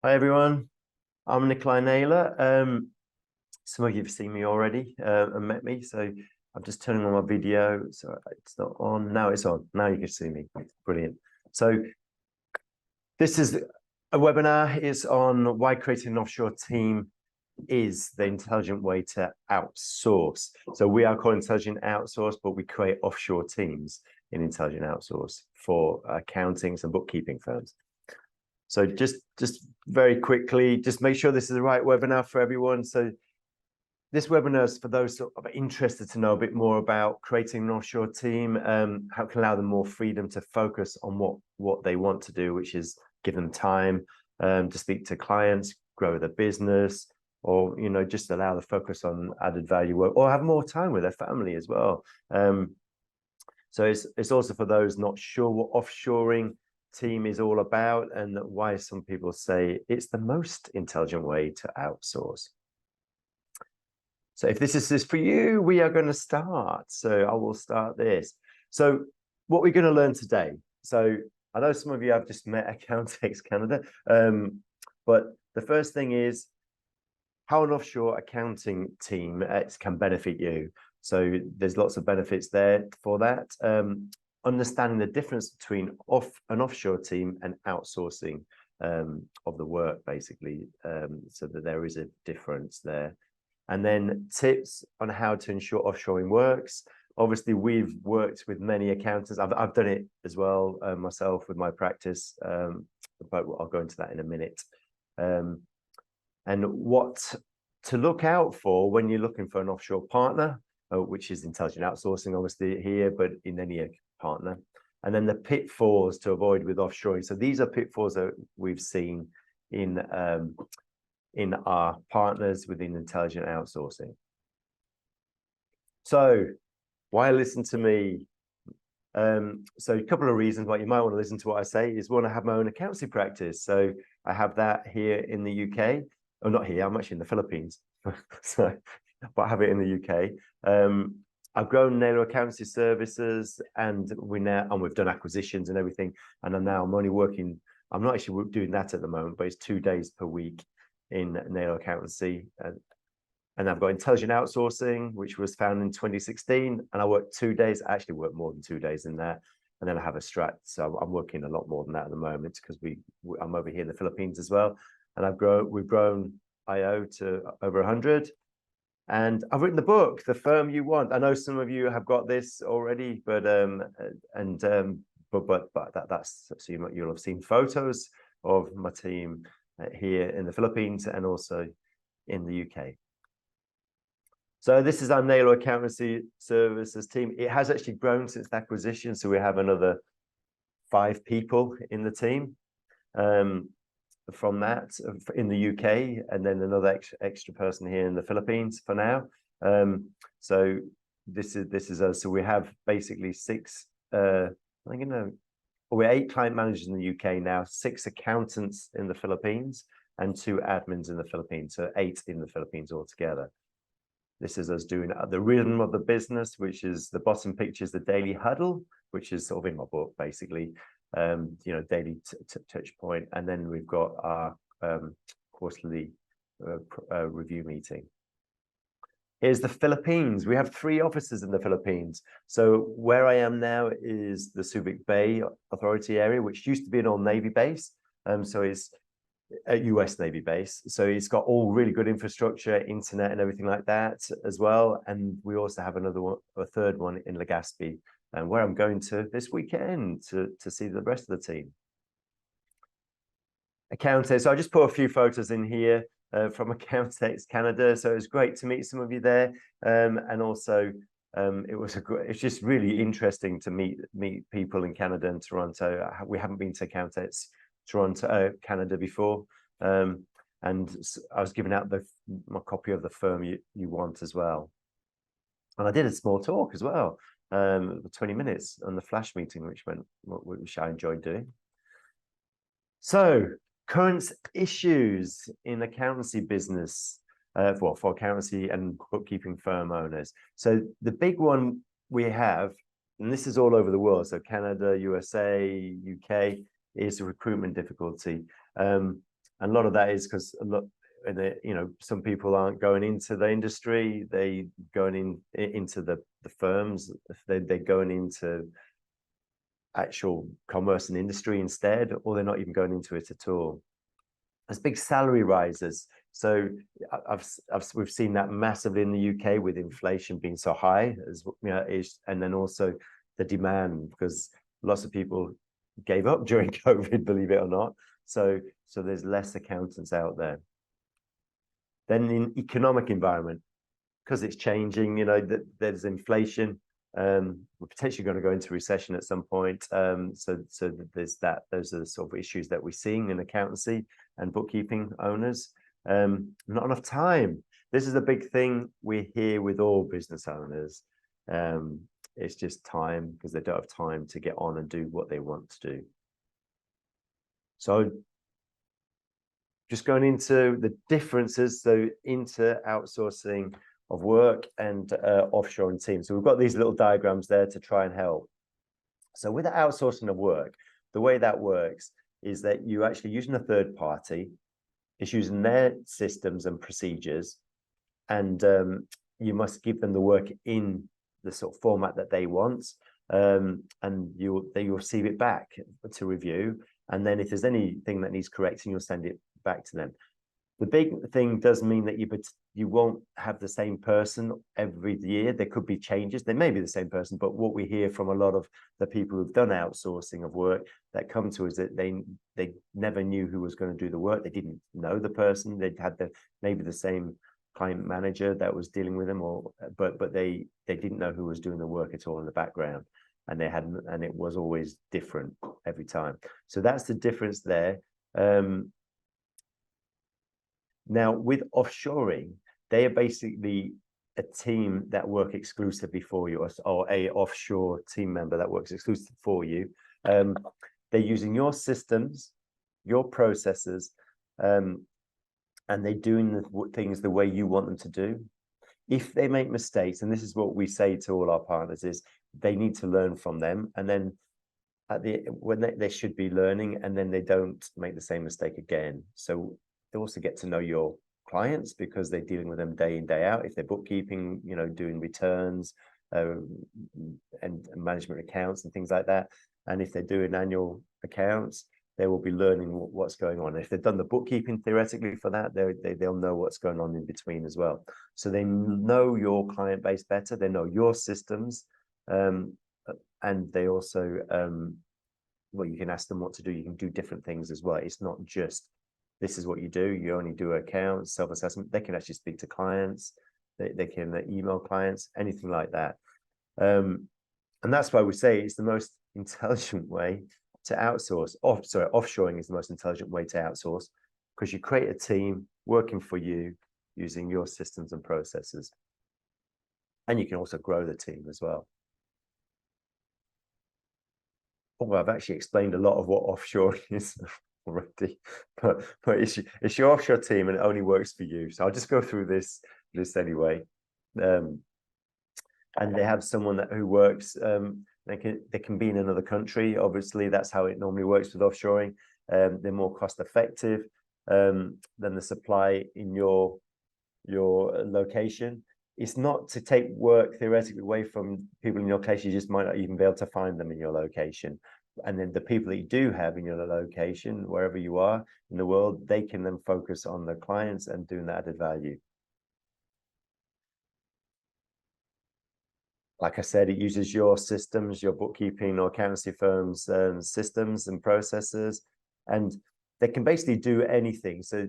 Hi everyone, I'm Nikolai Naylor. Some of you have seen me already and met me, so I'm just turning on my video. So it's not on. Now it's on. Now you can see me. Brilliant. So this is a webinar. It's on why creating an offshore team is the intelligent way to outsource. So we are called Intelligent Outsource, but we create offshore teams in Intelligent Outsource for accountings and bookkeeping firms. So just very quickly, just make sure this is the right webinar for everyone. So this webinar is for those sort of interested to know a bit more about creating an offshore team, how it can allow them more freedom to focus on what they want to do, which is give them time to speak to clients, grow their business, or just allow the focus on added value work, or have more time with their family as well. So it's also for those not sure what offshoring team is all about and why some people say it's the most intelligent way to outsource. So if this is for you, we are going to start. So I will start this. So what we're going to learn today. So I know some of you have just met Accounting Canada, but the first thing is how an offshore accounting team can benefit you. So there's lots of benefits there for that. Understanding the difference between an offshore team and outsourcing of the work, basically, so that there is a difference there. And then tips on how to ensure offshoring works. Obviously, we've worked with many accountants. I've done it as well myself with my practice, but I'll go into that in a minute. And what to look out for when you're looking for an offshore partner, which is intelligent outsourcing, obviously here, but in any partner. And then the pitfalls to avoid with offshoring. So these are pitfalls that we've seen in our partners within intelligent outsourcing. So why listen to me? So a couple of reasons why you might want to listen to what I say is, one, I have my own accountancy practice. So I have that here in the UK. Oh, not here, I'm actually in the Philippines. So, but I have it in the UK. I've grown Naylor Accountancy Services, and we've done acquisitions and everything. And I'm only working, I'm not actually doing that at the moment, but it's 2 days per week in Naylor Accountancy. And I've got Intelligent Outsourcing, which was founded in 2016. And I work 2 days, I actually work more than 2 days in that. And then I have a strat. So I'm working a lot more than that at the moment because I'm over here in the Philippines as well. And we've grown IO to over 100. And I've written the book, The Firm You Want. I know some of you have got this already, but that's so you'll have seen photos of my team here in the Philippines and also in the UK. So this is our Naylor Accountancy Services team. It has actually grown since the acquisition, so we have another 5 people in the team from that in the UK, and then another extra person here in the Philippines for now. So this is us. So we have basically 6. We're 8 client managers in the UK now, 6 accountants in the Philippines, and 2 admins in the Philippines. So 8 in the Philippines altogether. This is us doing the rhythm of the business, which is the bottom picture is the daily huddle, which is sort of in my book, basically. Daily touch point, and then we've got our quarterly review meeting. Here's the Philippines. We have 3 offices in the Philippines. So where I am now is the Subic Bay Authority area, which used to be an old Navy base. So it's a US Navy base. So it's got all really good infrastructure, internet and everything like that as well. And we also have a 3rd one in Legazpi, and where I'm going to this weekend to see the rest of the team. Accountex. So I just put a few photos in here from Accountex Canada. So it's great to meet some of you there, and also it's just really interesting to meet people in Canada and Toronto. We haven't been to Accountex Toronto, Canada before, and I was giving out my copy of The Firm You Want as well, and I did a small talk as well. 20 minutes on the flash meeting, which I enjoyed doing. So current issues in accountancy business, for accountancy and bookkeeping firm owners. So the big one we have, and this is all over the world, so Canada, USA, UK, is the recruitment difficulty. And a lot of that is because a lot, you know, some people aren't going into the industry, they going into the firms, they're going into actual commerce and industry instead, or they're not even going into it at all. There's big salary rises. So we've seen that massively in the UK with inflation being so high, as you know, and then also the demand, because lots of people gave up during COVID, believe it or not. So there's less accountants out there. Then in economic environment, because it's changing, you know, there's inflation. We're potentially going to go into recession at some point. So there's that. Those are the sort of issues that we're seeing in accountancy and bookkeeping owners. Not enough time. This is a big thing we hear with all business owners. It's just time, because they don't have time to get on and do what they want to do. So just going into the differences, so into outsourcing of work and offshoring teams. So we've got these little diagrams there to try and help. So with the outsourcing of work, the way that works is that you're actually using a third party. It's using their systems and procedures, and you must give them the work in the sort of format that they want, and you'll receive it back to review. And then if there's anything that needs correcting, you'll send it back to them. The big thing does mean that you won't have the same person every year. There could be changes. They may be the same person, but what we hear from a lot of the people who've done outsourcing of work that come to us, that they never knew who was going to do the work. They didn't know the person. They'd had maybe the same client manager that was dealing with them, but they didn't know who was doing the work at all in the background, and it was always different every time. So that's the difference there. Now, with offshoring, they are basically a team that work exclusively for you, or a offshore team member that works exclusively for you. They're using your systems, your processes, and they're doing the things the way you want them to do. If they make mistakes, and this is what we say to all our partners, is they need to learn from them, and then when they should be learning, and then they don't make the same mistake again. So they also get to know your clients, because they're dealing with them day in, day out. If they're bookkeeping, you know, doing returns and management accounts and things like that. And if they're doing annual accounts, they will be learning what's going on. If they've done the bookkeeping theoretically for that, they'll know what's going on in between as well. So they know your client base better. They know your systems, and they also, well, you can ask them what to do. You can do different things as well. It's not just, this is what you do. You only do accounts, self-assessment. They can actually speak to clients. They can email clients, anything like that. And that's why we say it's the most intelligent way to outsource. Offshoring is the most intelligent way to outsource, because you create a team working for you using your systems and processes. And you can also grow the team as well. Oh, I've actually explained a lot of what offshoring is already, but it's your offshore team, and it only works for you. So I'll just go through this anyway. And they have someone who works. They can be in another country. Obviously, that's how it normally works with offshoring. They're more cost effective than the supply in your location. It's not to take work theoretically away from people in your location. You just might not even be able to find them in your location. And then the people that you do have in your location, wherever you are in the world, they can then focus on the clients and doing that added value. Like I said, it uses your systems, your bookkeeping or accountancy firms' systems and processes, and they can basically do anything. So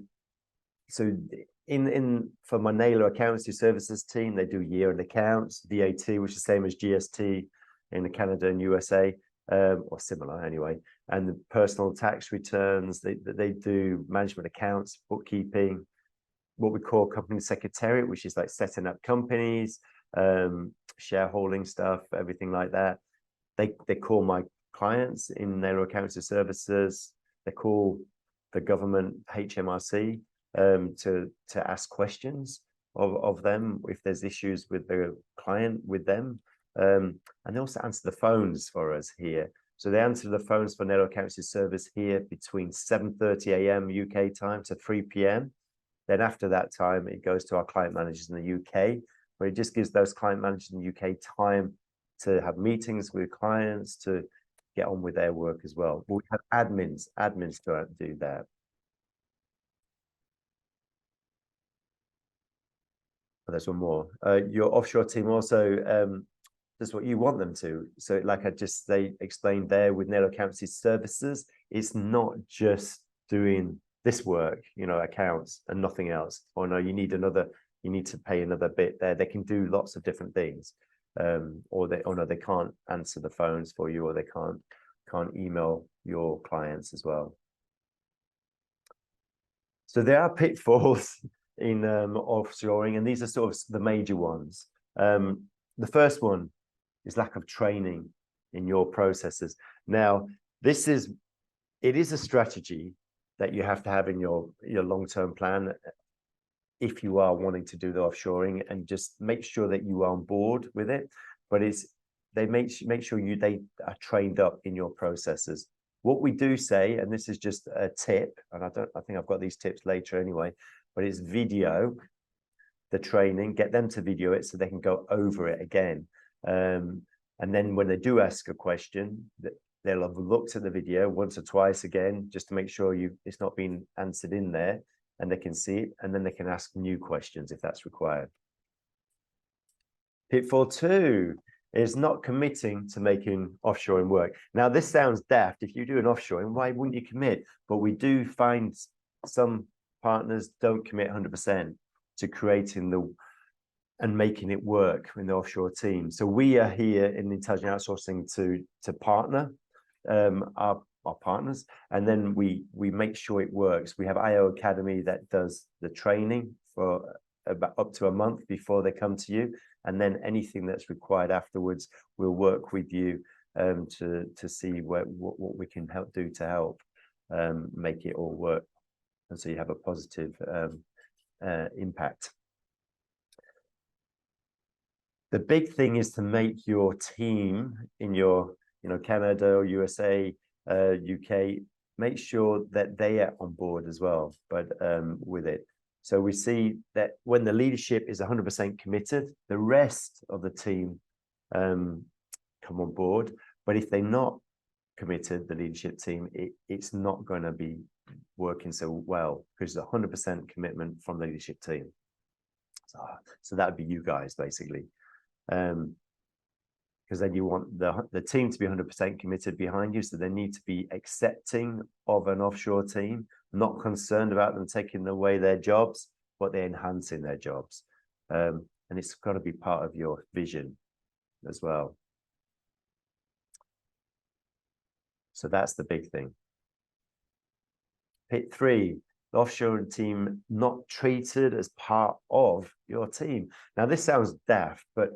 for my Naylor accountancy services team, they do year-end accounts, VAT, which is the same as GST in Canada and USA, or similar anyway, and the personal tax returns. They do management accounts, bookkeeping, what we call company secretariat, which is like setting up companies, shareholding stuff, everything like that. They call my clients in their accountancy services. They call the government HMRC to ask questions of them if there's issues with the client with them, and they also answer the phones for us here. So they answer the phones for Naylor Accountancy Service here between 7:30 a.m. UK time to 3 p.m. Then after that time, it goes to our client managers in the UK, where it just gives those client managers in the UK time to have meetings with clients, to get on with their work as well. But we have admins to do that. But there's one more. Your offshore team also does what you want them to. So like they explained there with Naylor Accountancy Services, it's not just doing this work, you know, accounts and nothing else. Or no, you need to pay another bit there. They can do lots of different things. Or no, they can't answer the phones for you, or they can't email your clients as well. So there are pitfalls in offshoring, and these are sort of the major ones. The first one is lack of training in your processes. Now, it is a strategy that you have to have in your long-term plan if you are wanting to do the offshoring, and just make sure that you are on board with it. But they make sure they are trained up in your processes. What we do say, and this is just a tip, and I think I've got these tips later anyway, but it's video the training, get them to video it so they can go over it again. And then when they do ask a question, they'll have looked at the video once or twice again, just to make sure it's not been answered in there, and they can see it, and then they can ask new questions if that's required. Pitfall 2 is not committing to making offshoring work. Now, this sounds daft. If you do an offshoring, why wouldn't you commit? But we do find some partners don't commit 100% to creating and making it work in the offshore team. So we are here in Intelligent Outsourcing to partner our partners, and then we make sure it works. We have IO Academy that does the training for about up to a month before they come to you, and then anything that's required afterwards, we'll work with you to see what we can do to help make it all work, and so you have a positive impact. The big thing is to make your team in your Canada or USA, UK, make sure that they are on board as well, but with it. So we see that when the leadership is 100% committed, the rest of the team come on board. But if they're not committed, the leadership team, it's not going to be working so well, because it's 100% commitment from the leadership team. So that would be you guys, basically. Because then you want the team to be 100% committed behind you, so they need to be accepting of an offshore team, not concerned about them taking away their jobs, but they're enhancing their jobs. And it's got to be part of your vision as well. So that's the big thing. Pit 3, the offshore team not treated as part of your team. Now, this sounds daft, but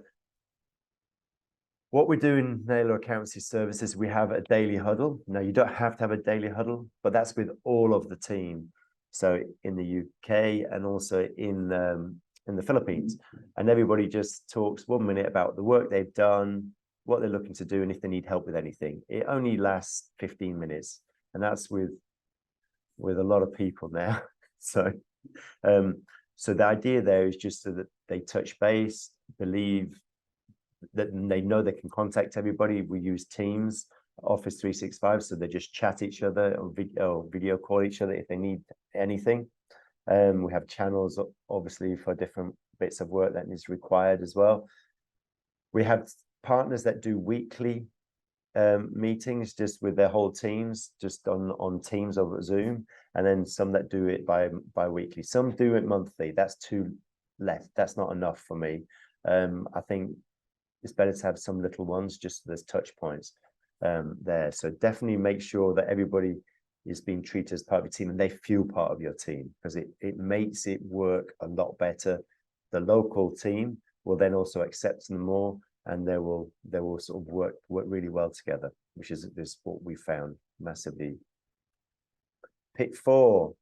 what we do in Naylor Accountancy Services, we have a daily huddle. Now, you don't have to have a daily huddle, but that's with all of the team. So in the UK and also in the Philippines. And everybody just talks 1 minute about the work they've done, what they're looking to do, and if they need help with anything. It only lasts 15 minutes. And that's with a lot of people now. So the idea there is just so that they touch base, believe that they know they can contact everybody. We use Teams, Office 365, so they just chat each other or video call each other if they need anything. We have channels, obviously, for different bits of work that is required as well. We have partners that do weekly meetings just with their whole teams, just on Teams or Zoom, and then some that do it bi-weekly. Some do it monthly. That's too less. That's not enough for me. I think it's better to have some little ones, just so there's touch points there. So definitely make sure that everybody is being treated as part of your team and they feel part of your team, because it makes it work a lot better. The local team will then also accept them more, and they will sort of work really well together, which is what we found massively. Pit 4,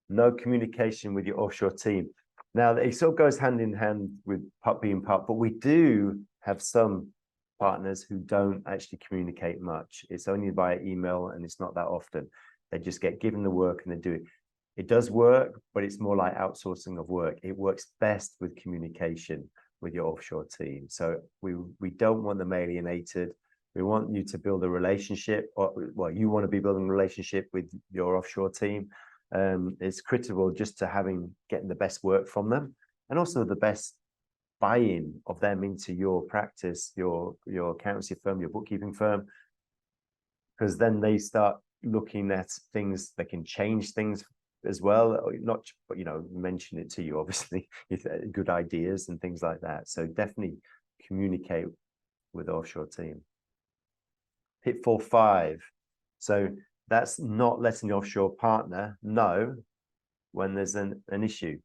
no communication with your offshore team. Now, it sort of goes hand in hand with being part, but we do have some partners who don't actually communicate much. It's only via email, and it's not that often. They just get given the work and they do it. It does work, but it's more like outsourcing of work. It works best with communication with your offshore team. So we don't want them alienated. We want you to build a relationship, or well, you want to be building a relationship with your offshore team. It's critical just to getting the best work from them, and also the best buy-in of them into your practice, your accountancy firm, your bookkeeping firm, because then they start looking at things. They can change things as well, not, but mention it to you, obviously, if good ideas and things like that. So definitely communicate with the offshore team. Pitfall 5. So that's not letting the offshore partner know when there's an issue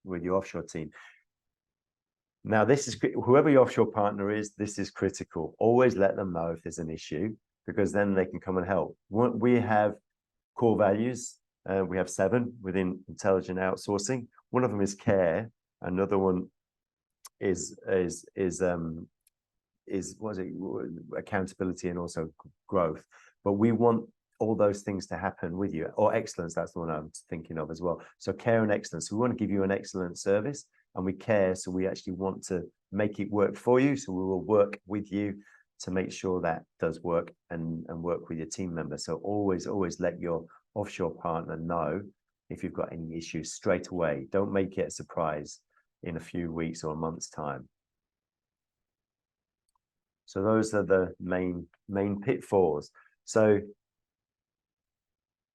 with your offshore team. Now, this is, whoever your offshore partner is, this is critical. Always let them know if there's an issue, because then they can come and help. We have core values. We have 7 within intelligent outsourcing. One of them is care. Another one is what is it? Accountability and also growth. But we want all those things to happen with you, or excellence. That's the one I'm thinking of as well. So care and excellence. We want to give you an excellent service, and we care. So we actually want to make it work for you. So we will work with you to make sure that does work, and work with your team members. So always let your offshore partner know if you've got any issues straight away. Don't make it a surprise in a few weeks or a month's time. So those are the main pitfalls. So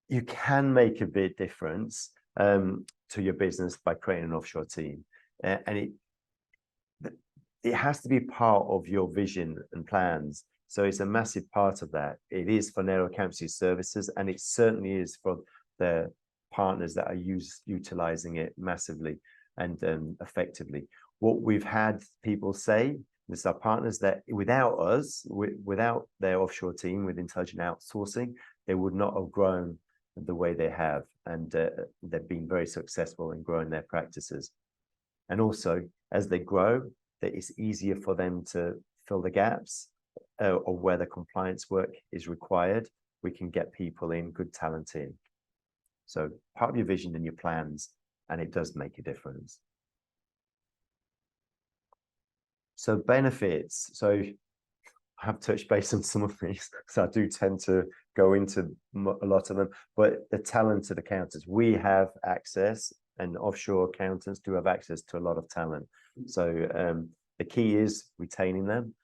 you can make a big difference to your business by creating an offshore team, and it has to be part of your vision and plans. So it's a massive part of that. It is for Nail Accountancy Services, and it certainly is for the partners that are utilizing it massively and effectively. What we've had people say, this are partners that without us, without their offshore team with intelligent outsourcing, they would not have grown the way they have, and they've been very successful in growing their practices. And also, as they grow, that it's easier for them to fill the gaps or where the compliance work is required. We can get people in, good talent in. So part of your vision and your plans, and it does make a difference. So benefits. So I have touched base on some of these, so I do tend to go into a lot of them. But the talented accountants, we have access, and offshore accountants do have access to a lot of talent. So the key is retaining them.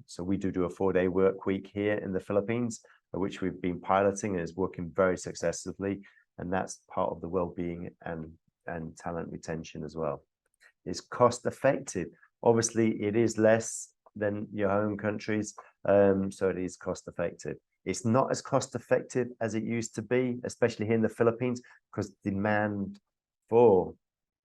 So we do a 4-day work week here in the Philippines, which we've been piloting and is working very successfully. And that's part of the well-being and talent retention as well. It's cost effective. Obviously, it is less than your home countries, so it is cost effective. It's not as cost effective as it used to be, especially here in the Philippines, because demand for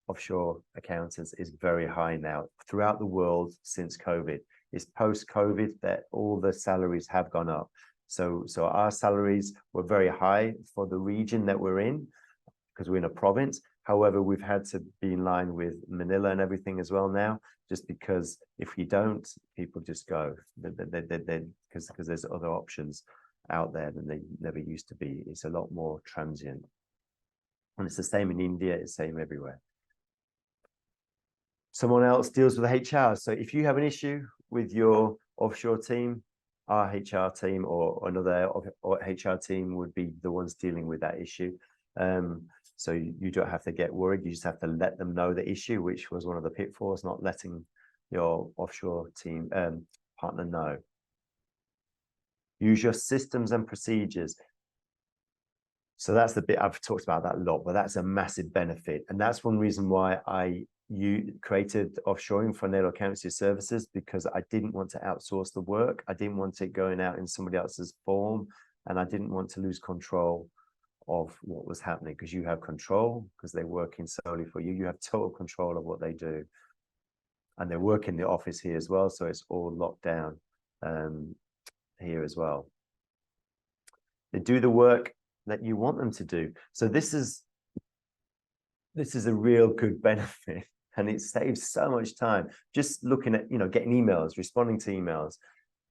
offshore accountants is very high now throughout the world since COVID. It's post-COVID that all the salaries have gone up. So our salaries were very high for the region that we're in, because we're in a province. However, we've had to be in line with Manila and everything as well now, just because if you don't, people just go, because there's other options out there than they never used to be. It's a lot more transient. And it's the same in India, it's the same everywhere. Someone else deals with HR. So if you have an issue with your offshore team, our HR team or another HR team would be the ones dealing with that issue. So you don't have to get worried. You just have to let them know the issue, which was one of the pitfalls, not letting your offshore team partner know. Use your systems and procedures. So that's the bit I've talked about that a lot, but that's a massive benefit. And that's one reason why you created Offshoring for Nail Accountancy Services, because I didn't want to outsource the work. I didn't want it going out in somebody else's form, and I didn't want to lose control of what was happening, because you have control, because they're working solely for you. You have total control of what they do, and they work in the office here as well, so it's all locked down here as well. They do the work that you want them to do. So this is a real good benefit, and it saves so much time. Just looking at, getting emails, responding to emails.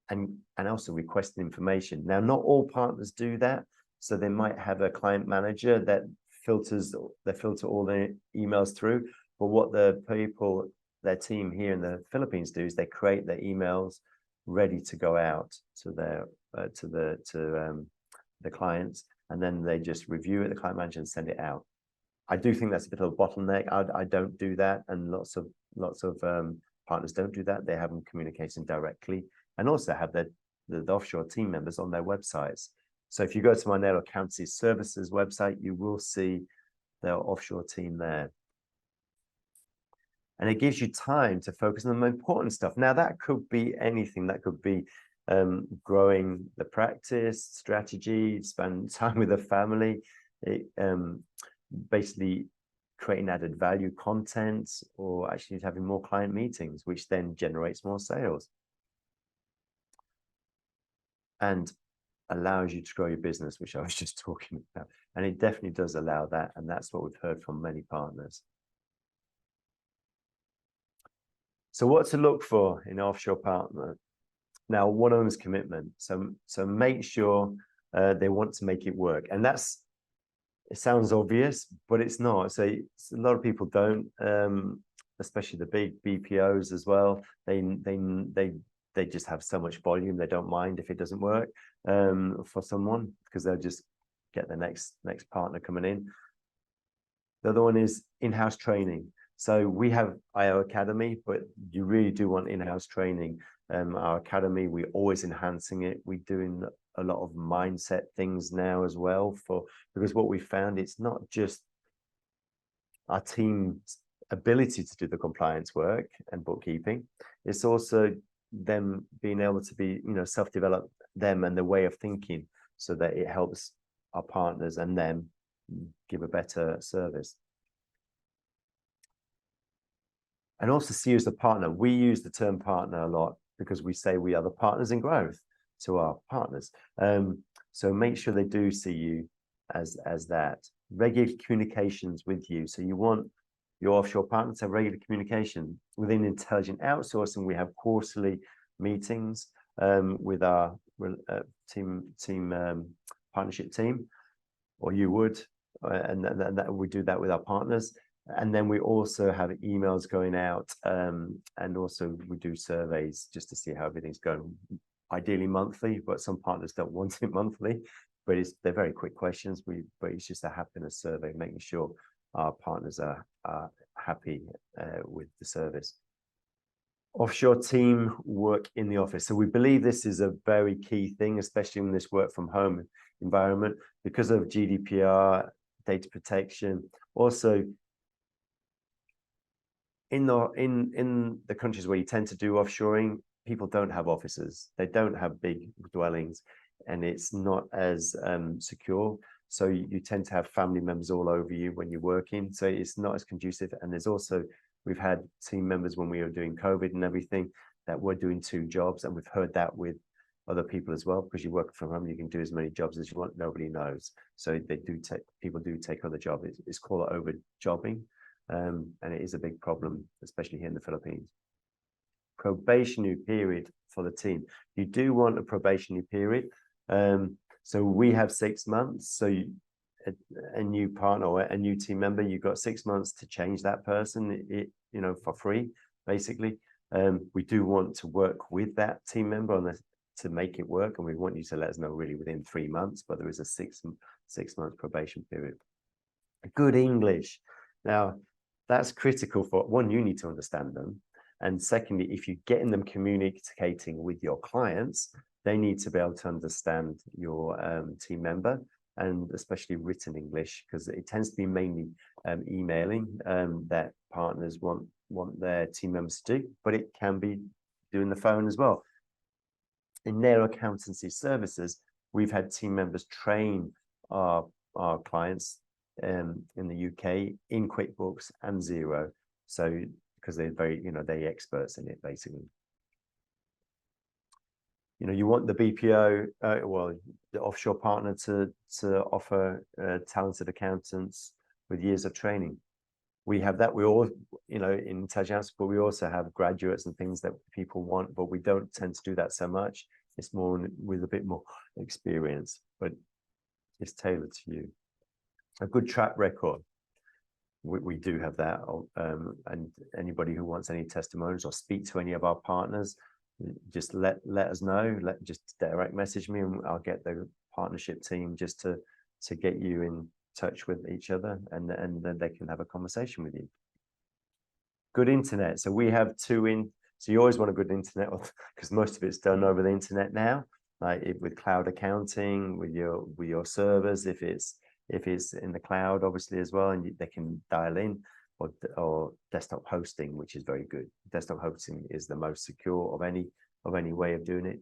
and also requesting information. Now, not all partners do that. So they might have a client manager that filter all their emails through. But what their team here in the Philippines do is they create their emails ready to go out to the clients, and then they just review it, the client manager, and send it out. I do think that's a bit of a bottleneck. I don't do that, and lots of partners don't do that. They have them communicating directly, and also have the offshore team members on their websites. So if you go to my Nail Accountancy Services website, you will see their offshore team there. And it gives you time to focus on the more important stuff. Now, that could be anything. That could be growing the practice, strategy, spend time with the family, basically creating added value content, or actually having more client meetings, which then generates more sales and allows you to grow your business, which I was just talking about. And it definitely does allow that. And that's what we've heard from many partners. So what to look for in an offshore partner? Now, one of them is commitment. So make sure they want to make it work. And it sounds obvious, but it's not. So a lot of people don't, especially the big BPOs as well. They just have so much volume. They don't mind if it doesn't work for someone, because they'll just get the next partner coming in. The other one is in-house training. So we have IO Academy, but you really do want in-house training. Our academy, we're always enhancing it. We're doing a lot of mindset things now as well, because what we found, it's not just our team's ability to do the compliance work and bookkeeping. It's also them being able to be, self-develop them and the way of thinking, so that it helps our partners and them give a better service. And also see you as a partner. We use the term partner a lot because we say we are the partners in growth to our partners. So make sure they do see you as that. Regular communications with you. So you want your offshore partners to have regular communication. Within Intelligent Outsourcing, we have quarterly meetings with our partnership team, or you would, and that we do that with our partners. And then we also have emails going out, and also we do surveys just to see how everything's going. Ideally monthly, but some partners don't want it monthly. But they're very quick questions. But it's just a happiness survey, making sure our partners are happy with the service. Offshore team work in the office. So we believe this is a very key thing, especially in this work from home environment, because of GDPR, data protection. Also, in the countries where you tend to do offshoring, people don't have offices. They don't have big dwellings, and it's not as secure. So you tend to have family members all over you when you're working. So it's not as conducive. And there's also, we've had team members when we were doing COVID and everything that were doing 2 jobs. And we've heard that with other people as well, because you work from home, you can do as many jobs as you want. Nobody knows. So people do take other jobs. It's called over jobbing. And it is a big problem, especially here in the Philippines. Probationary period for the team. You do want a probationary period. So we have 6 months. So a new partner or a new team member, you've got 6 months to change that person, for free, basically. We do want to work with that team member on this to make it work, and we want you to let us know really within 3 months. But there is a 6 month probation period. Good English. Now, that's critical for one, you need to understand them. And secondly, if you're getting them communicating with your clients, they need to be able to understand your team member, and especially written English, because it tends to be mainly emailing that partners want their team members to do, but it can be doing the phone as well. In Nail Accountancy Services, we've had team members train our clients in the UK in QuickBooks and Xero, so because they're they're experts in it, basically. You want the BPO, the offshore partner to offer talented accountants with years of training. we have that. We all, in intelligent outsourcing, but we also have graduates and things that people want, but we don't tend to do that so much. It's more with a bit more experience, but it's tailored to you. A good track record. We do have that, and anybody who wants any testimonials or speak to any of our partners, just let us know. Just direct message me, and I'll get the partnership team just to get you in touch with each other, and then they can have a conversation with you. Good internet. So we have so you always want a good internet, because most of it's done over the internet now, like with cloud accounting, with your servers, if it's in the cloud, obviously, as well, and they can dial in, or desktop hosting, which is very good. Desktop hosting is the most secure of any way of doing it.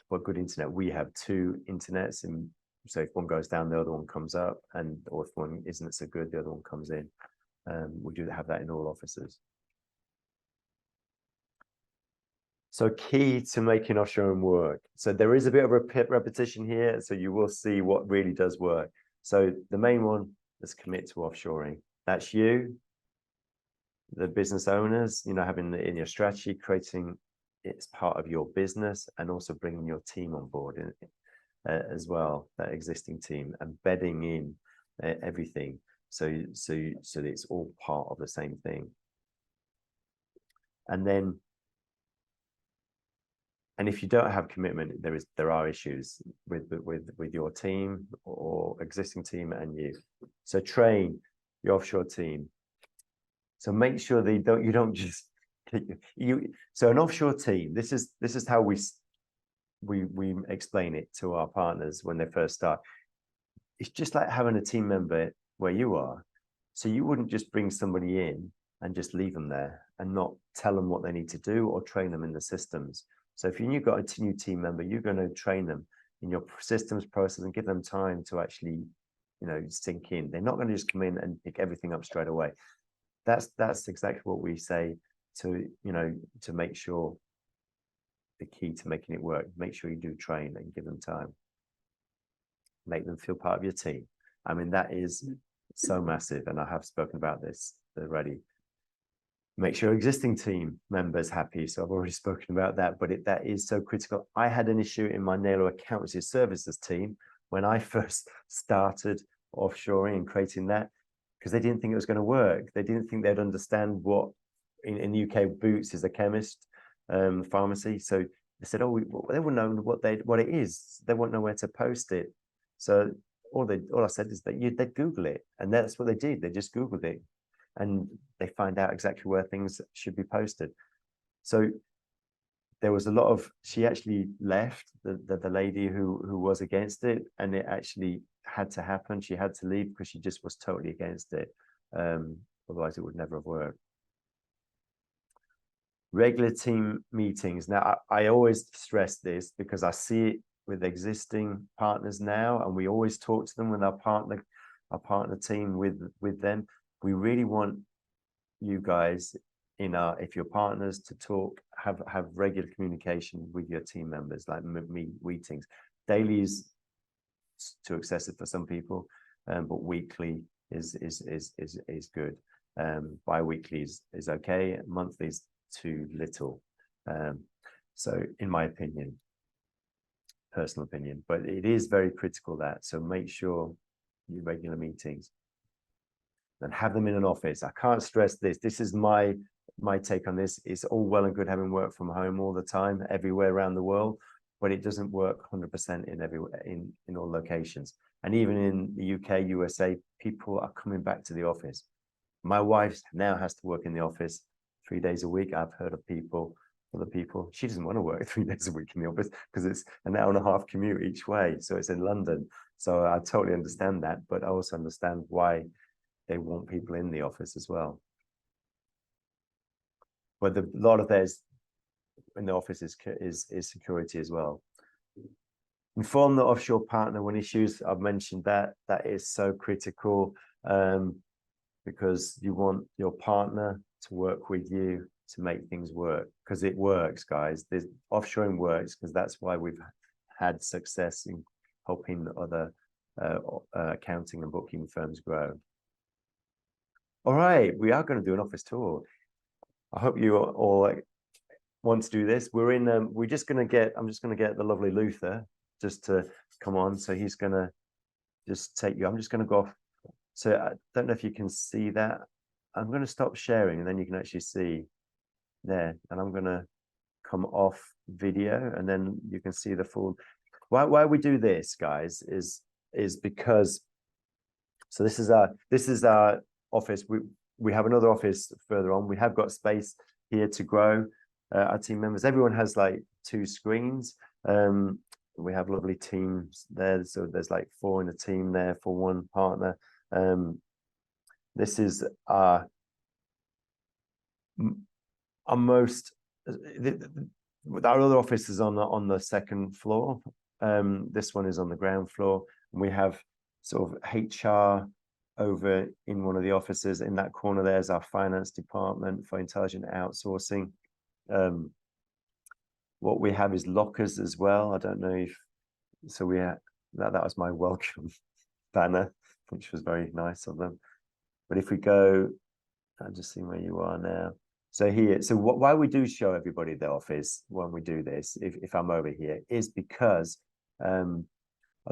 But good internet, we have 2 internets, and so if one goes down, the other one comes up, or if one isn't so good, the other one comes in. We do have that in all offices. So key to making offshoring work. So there is a bit of a repetition here, so you will see what really does work. So the main one is commit to offshoring. That's you, the business owners, having it in your strategy, creating it's part of your business, and also bringing your team on board as well, that existing team, and bedding in everything. So that it's all part of the same thing. And if you don't have commitment, there are issues with your team or existing team and you. So train your offshore team. So make sure they you don't just so an offshore team. This is how we explain it to our partners when they first start. It's just like having a team member where you are. So you wouldn't just bring somebody in and just leave them there and not tell them what they need to do or train them in the systems. So if you've got a new team member, you're going to train them in your systems process and give them time to actually, sink in. They're not going to just come in and pick everything up straight away. That's exactly what we say to make sure, the key to making it work. Make sure you do train and give them time. Make them feel part of your team. I mean, that is so massive, and I have spoken about this already. Make sure existing team members happy. So I've already spoken about that, but that is so critical. I had an issue in my Naylor Accountancy Services team when I first started offshoring and creating that, because they didn't think it was going to work. They didn't think they'd understand what in the UK Boots is a chemist pharmacy. So they said, oh, they wouldn't know what it is. They won't know where to post it. So all I said is that they'd Google it, and that's what they did. They just Googled it, and they find out exactly where things should be posted. So there was a lot of, she actually left, the lady who was against it, and it actually had to happen. She had to leave because she just was totally against it. Otherwise it would never have worked. Regular team meetings. Now, I always stress this because I see it with existing partners now, and we always talk to them with our partner team with them. We really want you guys if you're partners, to talk, have regular communication with your team members, like meetings. Daily is too excessive for some people, but weekly is good. Bi-weekly is okay. Monthly is too little. So in my opinion, personal opinion, but it is very critical that. So make sure you regular meetings and have them in an office. I can't stress this. This is my take on this. It's all well and good having work from home all the time, everywhere around the world, but it doesn't work 100% in all locations. And even in the UK, USA, people are coming back to the office. My wife now has to work in the office 3 days a week. I've heard of other people, she doesn't want to work 3 days a week in the office because it's an hour and a half commute each way. So it's in London. So I totally understand that, but I also understand why they want people in the office as well. But a lot of theirs in the office is security as well. Inform the offshore partner when issues. I've mentioned that is so critical, because you want your partner to work with you to make things work, because it works, guys. Offshoring works because that's why we've had success in helping other accounting and bookkeeping firms grow. All right, we are going to do an office tour. I hope you all want to do this. We're in. We're just going to get. I'm just going to get the lovely Luther just to come on. So he's going to just take you. I'm just going to go off. So I don't know if you can see that. I'm going to stop sharing, and then you can actually see there. And I'm going to come off video, and then you can see the full. Why we do this, guys, is because. So this is our office. We have another office further on. We have got space here to grow. Our team members, everyone has like 2 screens. We have lovely teams there. So there's like 4 in a team there for 1 partner. This is our most. Our other office is on the 2nd floor. This one is on the ground floor. And we have sort of HR over in one of the offices. In that corner, there's our finance department for intelligent outsourcing. What we have is lockers as well. I don't know if so. We have that was my welcome banner, which was very nice of them. But if we go, I'm just seeing where you are now. So here, so why we do show everybody the office when we do this, if I'm over here, is because a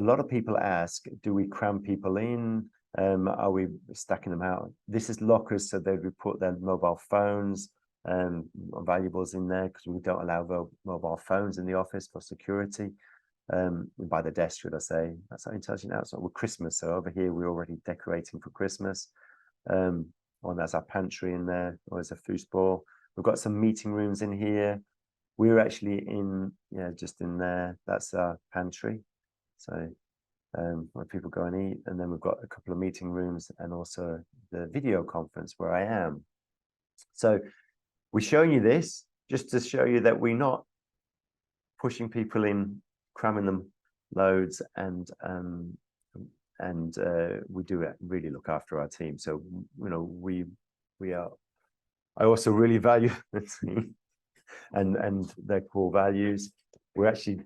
lot of people ask, do we cram people in? Are we stacking them out? This is lockers, so they would put their mobile phones and valuables in there because we don't allow mobile phones in the office for security. By the desk, should I say? That's our intelligent outsourcing. With Christmas, so over here we're already decorating for Christmas. That's our pantry in there. Or there's a foosball. We've got some meeting rooms in here. We're actually in, just in there. That's our pantry. So where people go and eat, and then we've got a couple of meeting rooms and also the video conference where I am. So we're showing you this just to show you that we're not pushing people in, cramming them loads, and we do really look after our team. So we are. I also really value the team and their core values. We're actually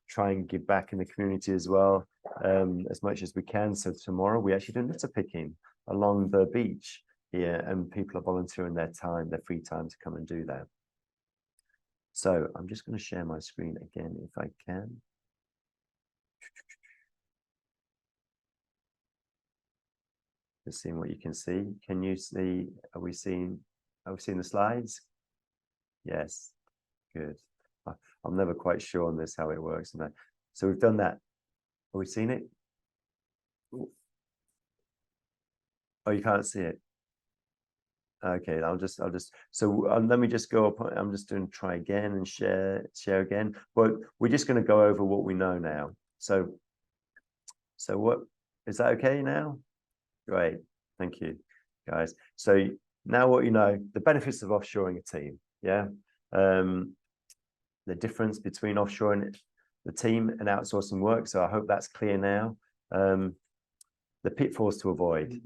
try and give back in the community as well, as much as we can. So tomorrow we actually do litter picking along the beach here, and people are volunteering their time, their free time, to come and do that. So I'm just going to share my screen again if I can. Just seeing what you can see. Can you see? Are we seeing the slides? Yes, good. I'm never quite sure on this how it works. So we've done that. Have we seen it? Oh, you can't see it. Okay, I'll just so let me just go up. I'm just doing try again and share again. But we're just going to go over what we know now. So what is that okay now? Great, thank you, guys. So now what you know, the benefits of offshoring a team. Yeah. The difference between offshoring the team and outsourcing work. So I hope that's clear now. The pitfalls to avoid.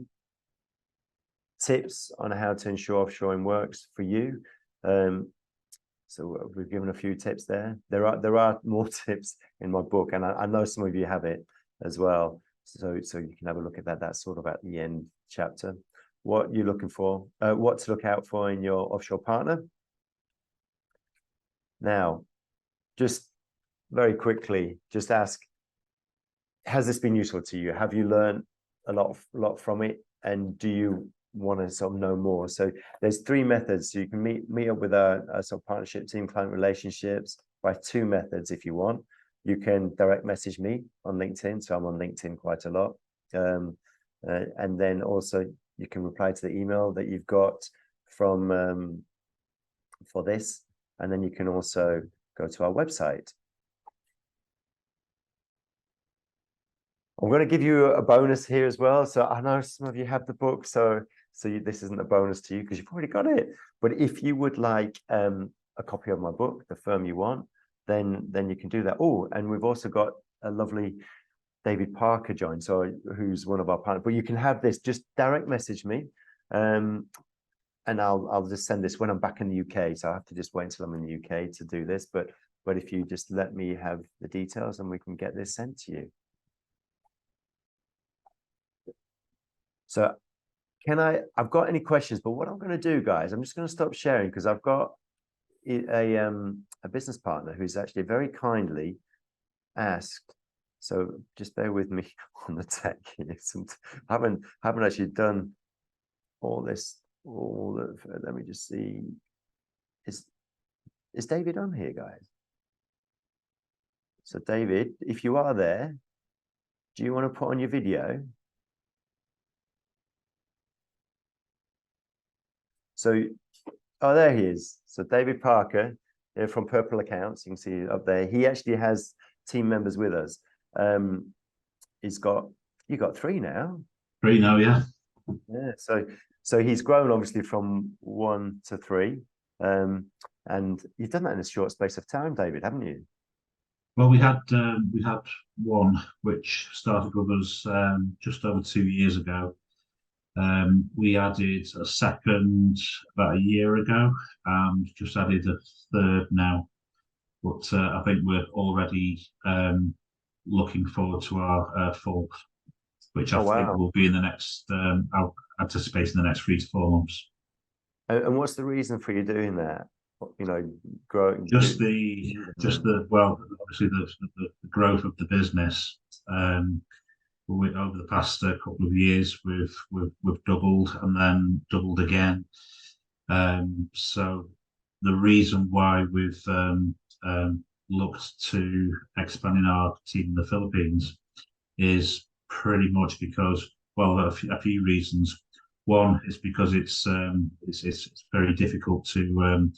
Tips on how to ensure offshoring works for you. So we've given a few tips there. There are more tips in my book, and I know some of you have it as well. So you can have a look at that. That's sort of at the end chapter. What you're looking for, what to look out for in your offshore partner. Now, just very quickly, just ask, has this been useful to you? Have you learned a lot from it? And do you want to sort of know more? So there's 3 methods. So you can meet up with a sort of partnership team, client relationships, by 2 methods if you want. You can direct message me on LinkedIn. So I'm on LinkedIn quite a lot. And then also you can reply to the email that you've got from for this. And then you can also go to our website. I'm going to give you a bonus here as well. So I know some of you have the book, so this isn't a bonus to you because you've already got it. But if you would like a copy of my book, The Firm You Want, then you can do that. Oh, and we've also got a lovely David Parker joined, so who's one of our partners. But you can have this. Just direct message me, and I'll just send this when I'm back in the UK. So I have to just wait until I'm in the UK to do this. But if you just let me have the details, and we can get this sent to you. So I've got any questions, but what I'm going to do, guys, I'm just going to stop sharing because I've got a business partner who's actually very kindly asked. So just bear with me on the tech. I haven't actually done all this. Let me just see. Is David on here, guys? So David, if you are there, do you want to put on your video? So, oh, there he is. So David Parker, from Purple Accounts, you can see up there. He actually has team members with us. You got 3 now. 3 now, yeah. Yeah. So he's grown obviously from 1 to 3. And you've done that in a short space of time, David, haven't you? Well, we had one which started with us just over 2 years ago. We added a second about a year ago, and just added a third now. But I think we're already looking forward to our fourth, which I think will be in the next. I'll anticipate in the next 3 to 4 months. And what's the reason for you doing that? You know, growing. Just the well, obviously the growth of the business. Over the past couple of years, we've doubled and then doubled again. So the reason why we've looked to expanding our team in the Philippines is pretty much because, well, a few reasons. One is because it's very difficult to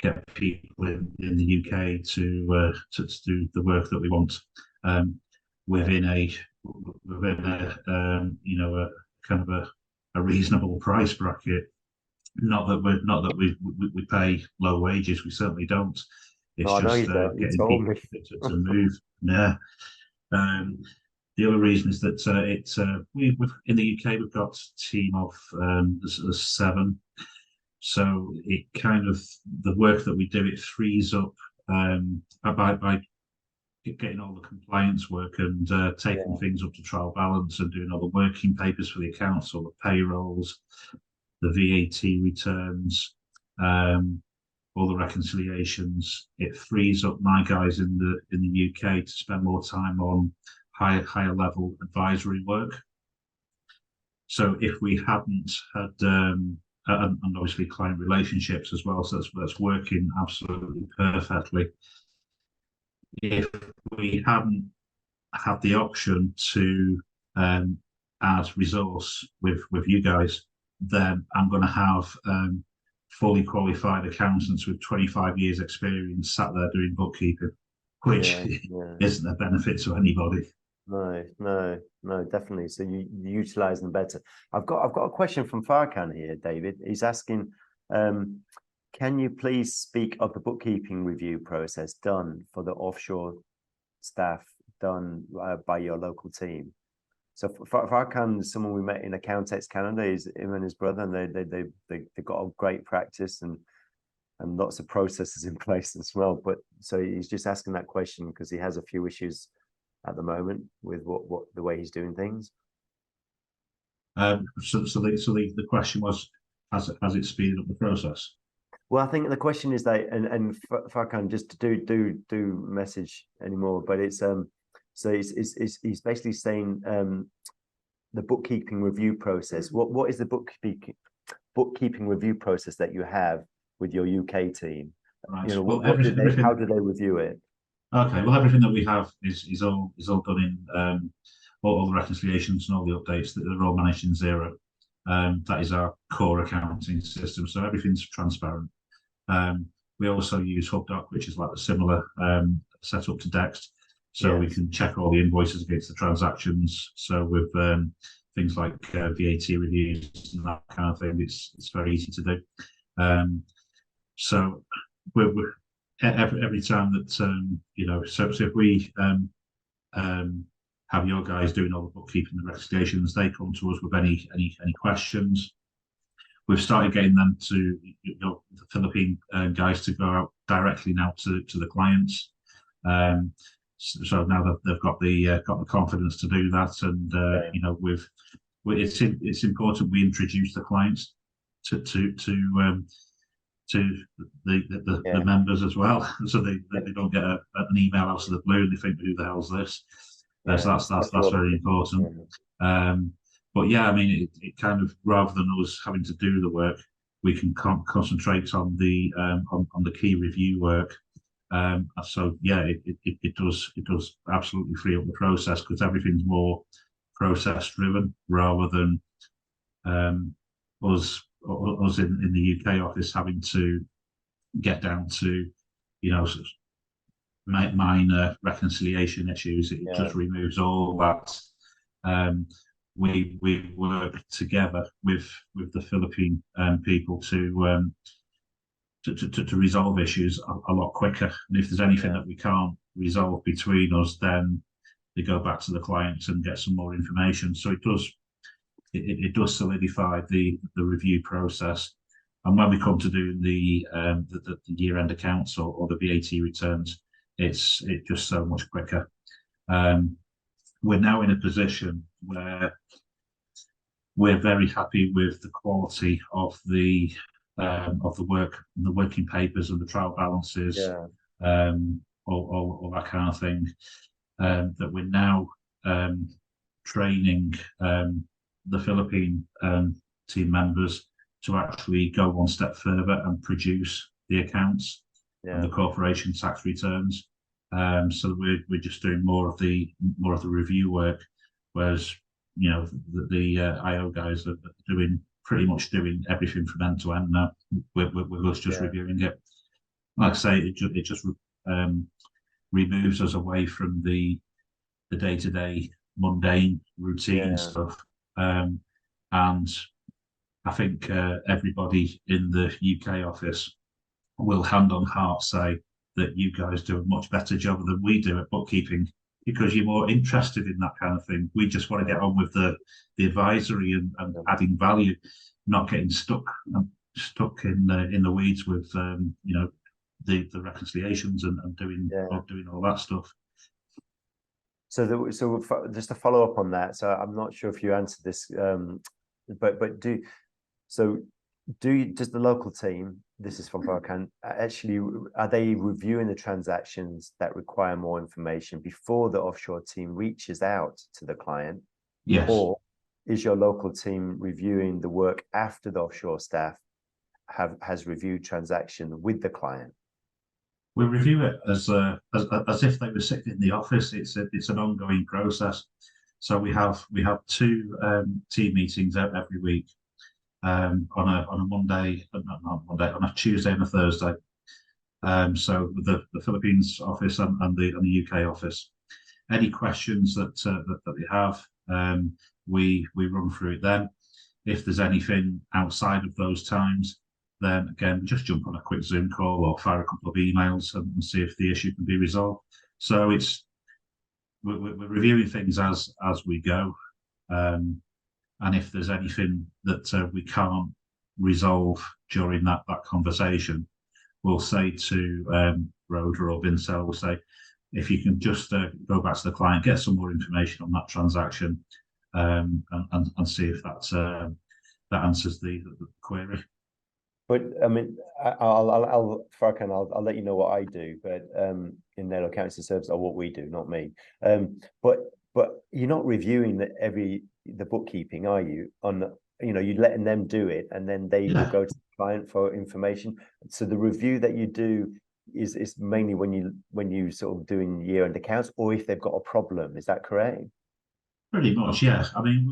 get people in the UK to do the work that we want within a you know, a kind of a reasonable price bracket. Not that we pay low wages. We certainly don't. It's just getting people to move. Yeah. The other reason is that we've in the UK we've got a team of there's 7. So it kind of, the work that we do, it frees up by getting all the compliance work and taking things up to trial balance and doing all the working papers for the accounts, all the payrolls, the VAT returns, all the reconciliations. It frees up my guys in the UK to spend more time on higher level advisory work. So if we hadn't had and obviously client relationships as well, so that's working absolutely perfectly. If we hadn't had the option to add resource with you guys, then I'm going to have fully qualified accountants with 25 years experience sat there doing bookkeeping, which isn't a benefit to anybody. No, definitely. So you utilize them better. I've got a question from Farkan here, David. He's asking, can you please speak of the bookkeeping review process done for the offshore staff done by your local team? So Farkan is someone we met in Accountex Canada. He's him and his brother, and they got a great practice and lots of processes in place as well. But so he's just asking that question because he has a few issues at the moment with what the way he's doing things. So the question was, has it speeded up the process? Well, I think the question is that, and Farkan, just to do message anymore, but it's so he's basically saying the bookkeeping review process. What is the bookkeeping review process that you have with your UK team? Right. You know, well, how do they review it? Okay, well, everything that we have is all done in all the reconciliations and all the updates that are all managed in Xero. That is our core accounting system, so everything's transparent. We also use HubDoc, which is like a similar setup to Dext, so we can check all the invoices against the transactions. So with things like VAT reviews and that kind of thing, it's very easy to do. So we're every time that you know, so if we have your guys doing all the bookkeeping and reconciliations, they come to us with any questions. We've started getting them to, you know, the Philippine guys to go out directly now to the clients. So now that they've got the confidence to do that, and you know, it's important we introduce the clients to the members as well, so they don't get an email out of the blue and they think, who the hell's this? So that's very important. But yeah, I mean, it kind of, rather than us having to do the work, we can concentrate on the key review work. So yeah, it does absolutely free up the process, because everything's more process driven rather than us in the UK office having to get down to, you know, minor reconciliation issues. It just removes all that. We work together with the Philippine people to resolve issues a lot quicker. And if there's anything that we can't resolve between us, then they go back to the clients and get some more information. So it does solidify the review process. And when we come to doing the year-end accounts or the VAT returns, it's just so much quicker. We're now in a position where we're very happy with the quality of the work, and the working papers and the trial balances, all that kind of thing. That we're now training the Philippine team members to actually go one step further and produce the accounts and the corporation tax returns. So we're just doing more of the review work, whereas, you know, the IO guys are pretty much doing everything from end to end now. With us just reviewing it. Like I say, it just removes us away from the day-to-day mundane routine stuff. And I think everybody in the UK office will hand on heart say that you guys do a much better job than we do at bookkeeping, because you're more interested in that kind of thing. We just want to get on with the advisory and adding value, not getting stuck in the weeds with you know, the reconciliations and doing all that stuff. So just to follow up on that, so I'm not sure if you answered this, but does the local team, this is from Farkan, actually, are they reviewing the transactions that require more information before the offshore team reaches out to the client? Yes. Or is your local team reviewing the work after the offshore staff has reviewed transaction with the client? We review it as if they were sitting in the office. It's an ongoing process. So we have two team meetings every week, on a Monday, not Monday, on a Tuesday and a Thursday. So with the Philippines office and the UK office, any questions that they have, we run through it then. If there's anything outside of those times, then again, we just jump on a quick Zoom call or fire a couple of emails and see if the issue can be resolved. So we're reviewing things as we go, and if there's anything that we can't resolve during that conversation, we'll say to Rhoda or Vincel, we'll say, if you can just go back to the client, get some more information on that transaction, and see if that answers the query. But I mean, I'll let you know what I do, but in their accounting service, or what we do, not me. But you're not reviewing the bookkeeping, are you? You're letting them do it, and then they will go to the client for information. So the review that you do is mainly when you sort of doing year-end accounts, or if they've got a problem. Is that correct? Pretty much, yeah. I mean,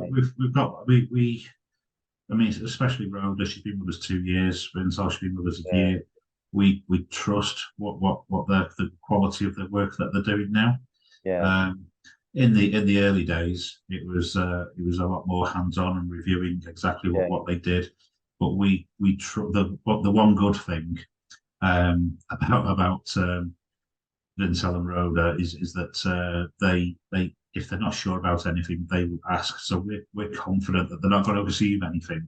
I mean, especially Rhoda, she's been with us 2 years. Vincel, she's been with us a year. We trust what the quality of the work that they're doing now. In the early days, it was a lot more hands-on and reviewing exactly what they did. But the one good thing about Vincel and Rhoda is that they if they're not sure about anything, they will ask. So we're confident that they're not going to assume anything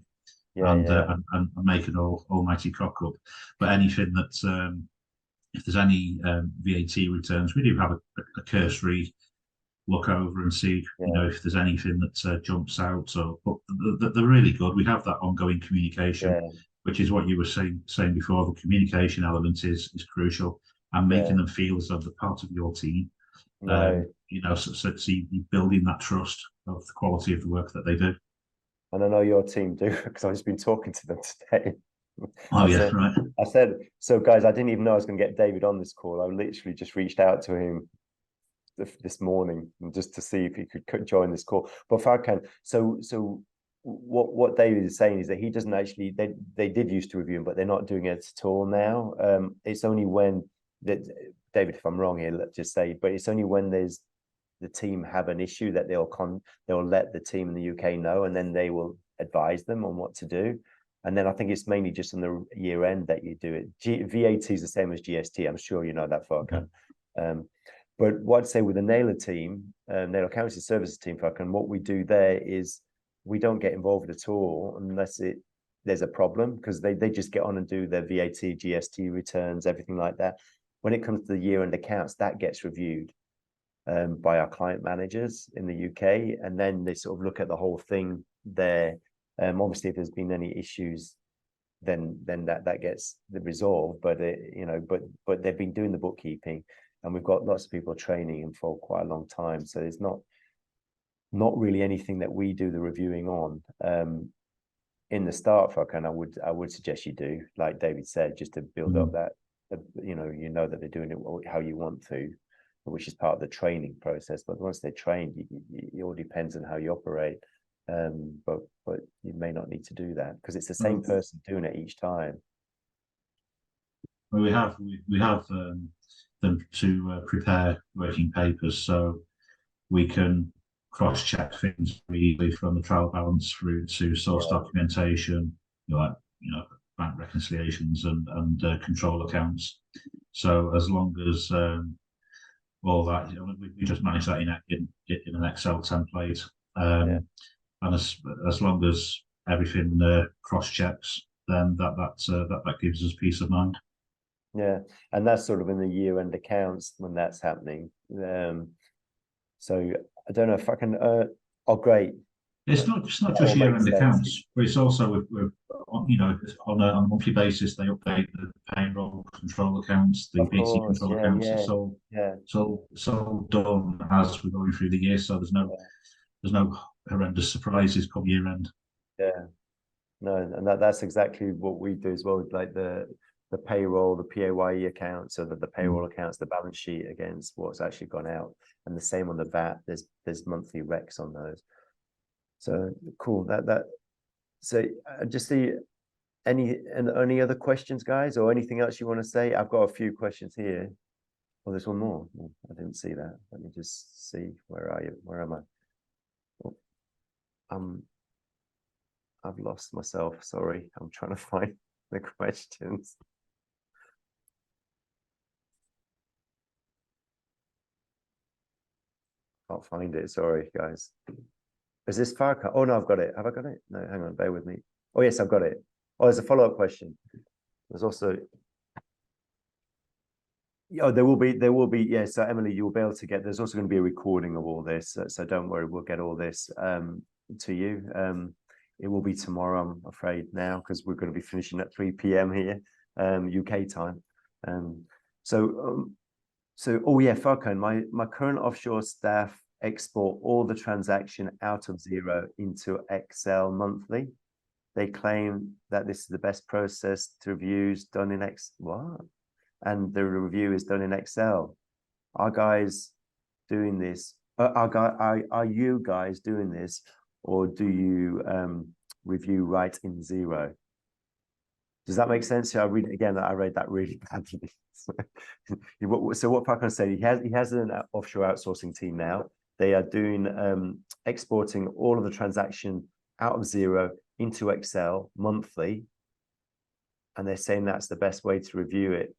and make an almighty cock up. But anything that if there's any VAT returns, we do have a cursory look over and see, if there's anything that jumps out. So, but they're really good. We have that ongoing communication, which is what you were saying before. The communication element is crucial, and making them feel as though they're part of your team. So you're building that trust of the quality of the work that they do. And I know your team do, because I've just been talking to them today. Right. I said, so guys, I didn't even know I was going to get David on this call. I literally just reached out to him this morning just to see if he could join this call. But Farkan, so what David is saying is that he doesn't actually, they did used to review him, but they're not doing it at all now. It's only when that, David, if I'm wrong here, let's just say, but it's only when there's the team have an issue that they'll let the team in the UK know, and then they will advise them on what to do. And then I think it's mainly just on the year end that you do it. VAT is the same as GST. I'm sure you know that, Farkan. But what I'd say with the Naylor team, Naylor Accounting Services team, Farkan, what we do there is we don't get involved at all unless there's a problem, because they just get on and do their VAT, GST returns, everything like that. When it comes to the year end accounts, that gets reviewed by our client managers in the UK, and then they sort of look at the whole thing there. Obviously, if there's been any issues, then that gets resolved. But but they've been doing the bookkeeping, and we've got lots of people training them for quite a long time. So there's not really anything that we do the reviewing on. In the start, Farkan, I would suggest you do, like David said, just to build up that that they're doing it how you want to, which is part of the training process. But once they're trained, it all depends on how you operate. But you may not need to do that because it's the same person doing it each time. Well, we have them to prepare working papers, so we can cross-check things really from the trial balance through to source documentation, bank reconciliations and control accounts. So as long as all that, we just manage that in an Excel template, and as long as everything cross checks, then that gives us peace of mind. Yeah, and that's sort of in the year-end accounts when that's happening. So I don't know if I can. Oh, great. It's not just year-end accounts, but it's also on a monthly basis they update the payroll control accounts, the BC control accounts. It's all done as we're going through the year, so there's no horrendous surprises come year end. Yeah, no, and that's exactly what we do as well. Like the payroll, the PAYE accounts, so that the payroll accounts, the balance sheet against what's actually gone out, and the same on the VAT. There's monthly recs on those. So cool. So just see any other questions, guys, or anything else you want to say? I've got a few questions here. Oh, there's one more. Oh, I didn't see that. Let me just see. Where are you? Where am I? Oh, I've lost myself. Sorry. I'm trying to find the questions. Can't find it. Sorry, guys. Is this Farka? Oh no, I've got it. Have I got it? No, hang on, bear with me. Oh yes, I've got it. Oh, there's a follow-up question. There's also there will be, yeah. So Emily, you'll be able to get, there's also going to be a recording of all this. So don't worry, we'll get all this to you. It will be tomorrow, I'm afraid now, because we're going to be finishing at 3 p.m. here, UK time. So oh yeah, Farkan, my current offshore staff export all the transaction out of Xero into Excel monthly. They claim that this is the best process to reviews done in what? And the review is done in Excel. Are guys doing this? Are you guys doing this, or do you review right in Xero? Does that make sense? So I read again. I read that really badly. So what Farkan said, he has an offshore outsourcing team now. They are doing exporting all of the transaction out of Xero into Excel monthly, and they're saying that's the best way to review it.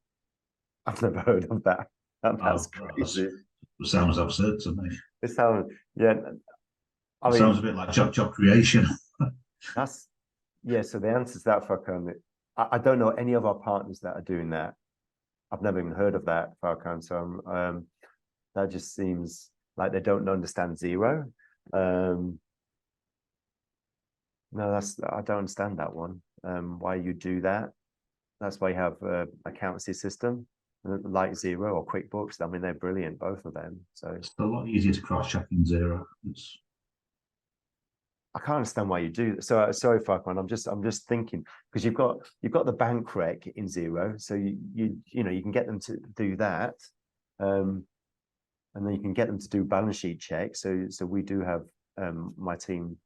I've never heard of that. That's crazy. It sounds absurd to me. It sounds, yeah. It sounds a bit like job creation. So the answer to that, Farkan, I don't know any of our partners that are doing that. I've never even heard of that, Farkan. So that just seems like they don't understand zero. No, I don't understand that one. Why you do that? That's why you have accountancy system like Xero or QuickBooks. I mean, they're brilliant, both of them. So it's a lot easier to cross-check in Xero. I can't understand why you do. So sorry, Farquhar. I'm just thinking because you've got the bank rec in Xero, so you can get them to do that, and then you can get them to do balance sheet checks. So we do have my team,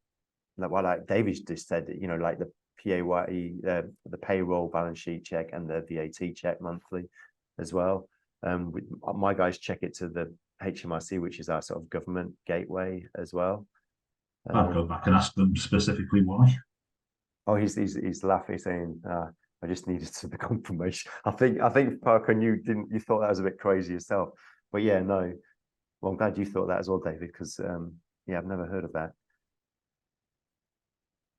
like David just said, like the PAYE, the payroll balance sheet check and the VAT check monthly as well. My guys check it to the HMRC, which is our sort of government gateway as well. I'll go back and ask them specifically why. Oh, he's laughing, saying, "I just needed the confirmation." I think Parker, you thought that was a bit crazy yourself, but yeah, no. Well, I'm glad you thought that as well, David, because yeah, I've never heard of that.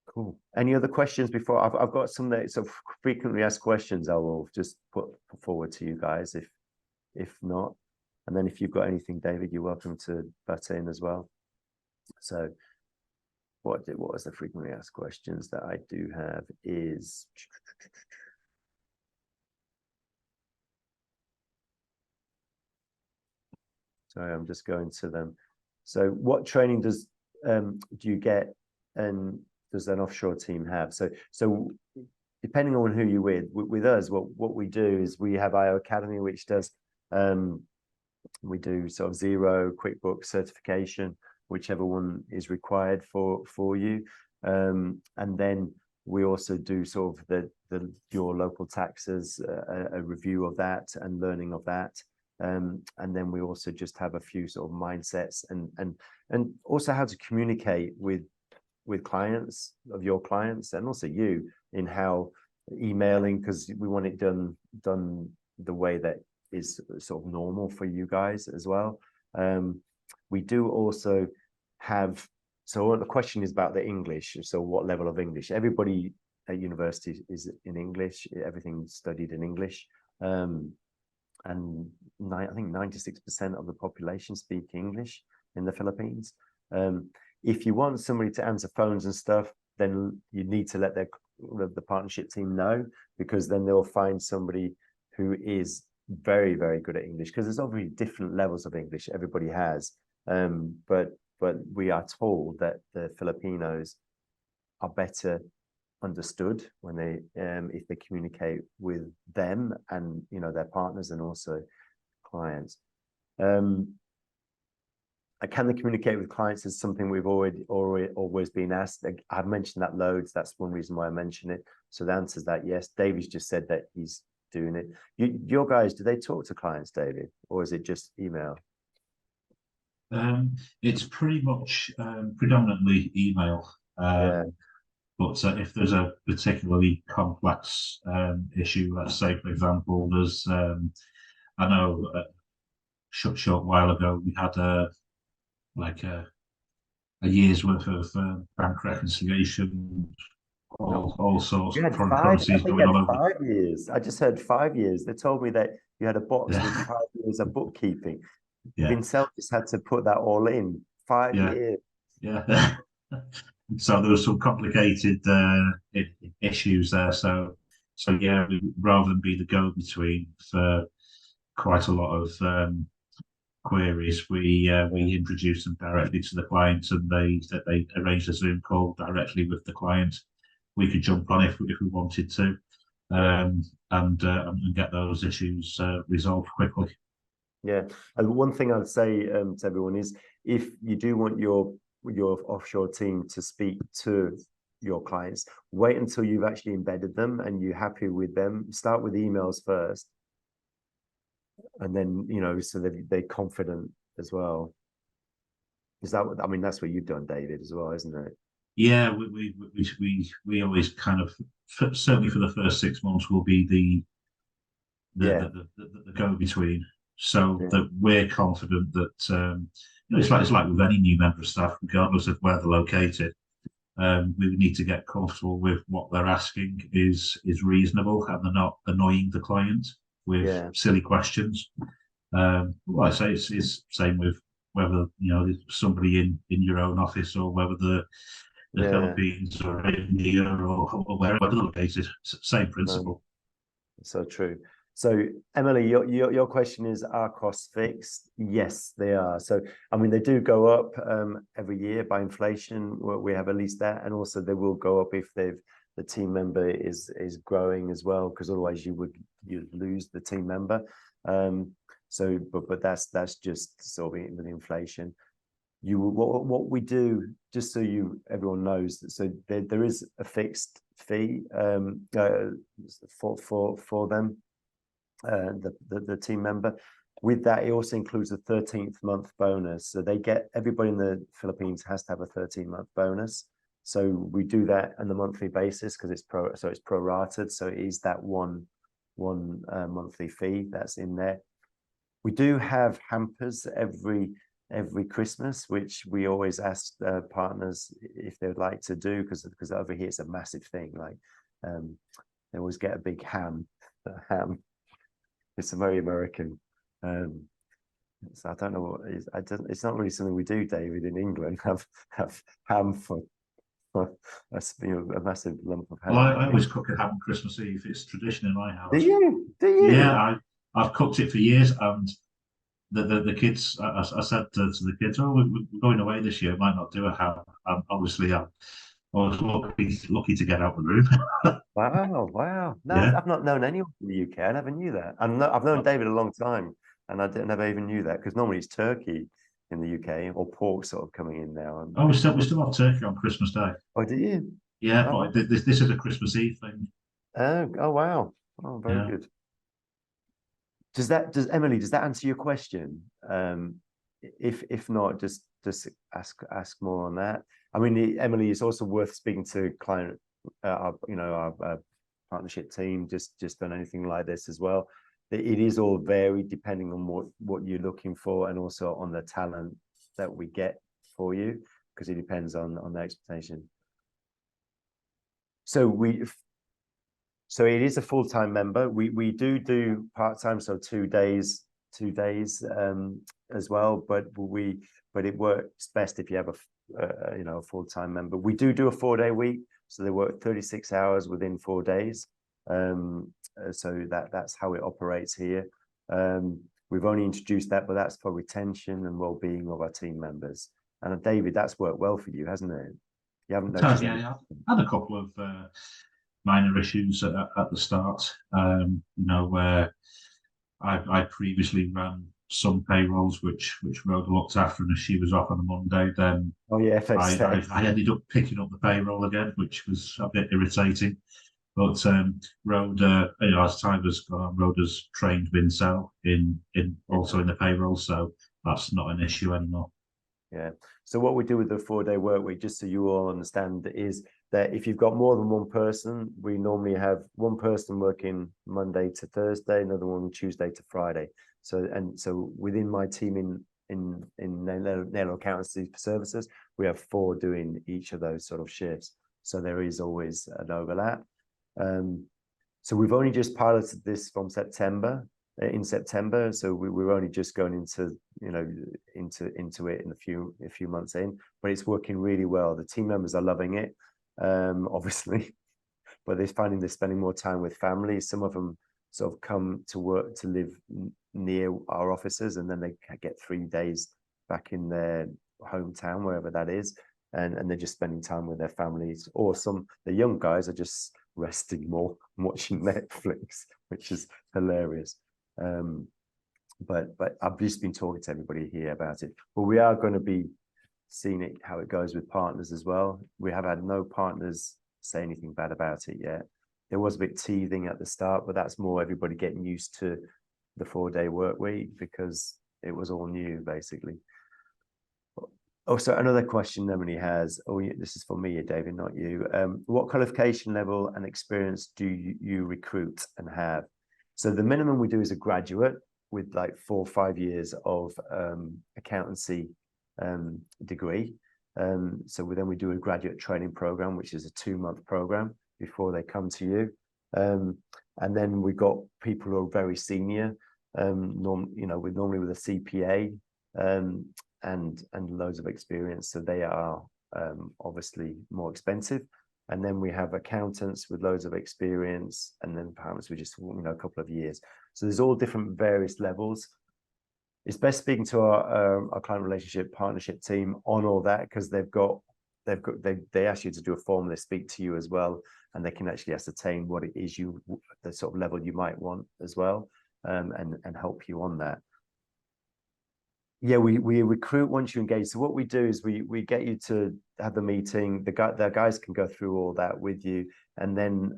Cool. Any other questions before I've got some that sort of frequently asked questions I will just put forward to you guys if not. And then if you've got anything, David, you're welcome to butt in as well. So what was the frequently asked questions that I do have is sorry, I'm just going to them. So what training do you get and does an offshore team have? So depending on who you're with us, what we do is we have our academy, which does we do sort of Xero, QuickBooks certification, whichever one is required for you, and then we also do sort of your local taxes, a review of that and learning of that. And then we also just have a few sort of mindsets and also how to communicate with clients of your clients and also you in how emailing, because we want it done the way that is sort of normal for you guys as well. We do also have, so the question is about the English. So what level of English? Everybody at university is in English, everything's studied in English. And I think 96% of the population speak English in the Philippines. If you want somebody to answer phones and stuff, then you need to let the partnership team know, because then they'll find somebody who is very, very good at English, because there's obviously different levels of English everybody has. But we are told that the Filipinos are better understood when they if they communicate with them and their partners and also clients. Can they communicate with clients is something we've always been asked. I've mentioned that loads. That's one reason why I mentioned it. So the answer is that yes. David's just said that he's doing it. Your guys, do they talk to clients, David, or is it just email? It's pretty much predominantly email. Yeah. But if there's a particularly complex issue, let's say, for example, there's I know a short while ago we had a year's worth of bank reconciliation, all sorts of foreign currencies going on over 5 years. I just heard 5 years. They told me that you had a box with 5 years of bookkeeping. Yeah. Vincent just had to put that all in 5 years. Yeah. So there were some complicated issues there. So yeah, rather than be the go-between for quite a lot of queries, we introduced them directly to the client, and they arranged a Zoom call directly with the client. We could jump on if we wanted to, and get those issues resolved quickly. Yeah, and one thing I'd say to everyone is, if you do want your offshore team to speak to your clients, wait until you've actually embedded them and you're happy with them. Start with emails first, and then so that they're confident as well. Is that what I mean? That's what you've done, David, as well, isn't it? Yeah, we always kind of, certainly for the first 6 months, will be the go-between, so that we're confident that it's like with any new member of staff, regardless of where they're located. We need to get comfortable with what they're asking is reasonable, and they're not annoying the client with silly questions. Like I say, it's same with whether there's somebody in your own office or whether the Philippines or India or wherever the case is, same principle. So true. So Emily, your question is, are costs fixed? Yes, they are. So I mean, they do go up every year by inflation. We have at least that, and also they will go up if the team member is growing as well, because otherwise you'd lose the team member. So but that's just sort of with inflation. What we do, just so everyone knows, so there is a fixed fee for them, the team member. With that, it also includes a 13th month bonus. So everybody in the Philippines has to have a 13-month bonus. So we do that on a monthly basis because it's prorated. So it is that one monthly fee that's in there. We do have hampers every Christmas, which we always ask partners if they would like to do, because over here it's a massive thing. Like they always get a big ham. It's very American. So I don't know what it is. It's not really something we do, David, in England. Have ham for a massive lump of ham. Well, I always cook a ham on Christmas Eve. It's tradition in my house. Do you? Do you? Yeah, I've cooked it for years, and the kids. I said to the kids, "Oh, we're going away this year. Might not do a ham." And obviously, I was lucky to get out of the room. Wow. No, Yeah. I've not known anyone from the UK. I never knew that. I've known David a long time, and I never even knew that, because normally it's turkey in the UK or pork sort of coming in now. Oh, we still have turkey on Christmas Day. Oh, do you? Yeah, Oh, but this is a Christmas Eve thing. oh wow. Oh, very good. Emily, does that answer your question? If not, just ask more on that. I mean, Emily, it's also worth speaking to client, our partnership team, just done anything like this as well. It is all varied depending on what you're looking for, and also on the talent that we get for you, because it depends on the expectation. So it is a full-time member. We do part-time, so 2 days as well. But it works best if you have a full-time member. We do a 4-day week, so they work 36 hours within 4 days. So that's how it operates here. We've only introduced that, but that's for retention and well-being of our team members. And David, that's worked well for you, hasn't it? You haven't noticed? Yeah, I had a couple of minor issues at the start. Where I previously ran some payrolls which Rhoda looked after, and if she was off on a Monday, then I ended up picking up the payroll again, which was a bit irritating. But Rhoda, as time has gone on, Rhoda's trained Vincel in the payroll, so that's not an issue anymore. Yeah. So what we do with the 4-day work week, just so you all understand, is that if you've got more than one person, we normally have one person working Monday to Thursday, another one Tuesday to Friday. So within my team in Naylor Accountancy Services, we have 4 doing each of those sort of shifts. So there is always an overlap. So we've only just piloted this from September. In September, so we're only just going into it in a few months in, but it's working really well. The team members are loving it, obviously, but they're finding they're spending more time with family. Some of them sort of come to work to live near our offices, and then they get 3 days back in their hometown, wherever that is, and they're just spending time with their families. Or the young guys are just resting more and watching Netflix, which is hilarious. But I've just been talking to everybody here about it. But we are going to be seeing how it goes with partners as well. We have had no partners say anything bad about it yet. There was a bit teething at the start, but that's more everybody getting used to the 4-day work week, because it was all new, basically. Also, another question Emily has, this is for me, David, not you. What qualification level and experience do you recruit and have? So the minimum we do is a graduate with like 4 or 5 years of accountancy degree. So then we do a graduate training program, which is a 2-month program before they come to you. And then we got people who are very senior, normally with a CPA, and loads of experience, so they are obviously more expensive. And then we have accountants with loads of experience, and then perhaps we just, you know, a couple of years. So there's all different various levels. It's best speaking to our client relationship partnership team on all that, because they ask you to do a form, they speak to you as well, and they can actually ascertain what it is the sort of level you might want as well, and help you on that. Yeah, we recruit once you engage. So what we do is we get you to have the meeting. The guys can go through all that with you, and then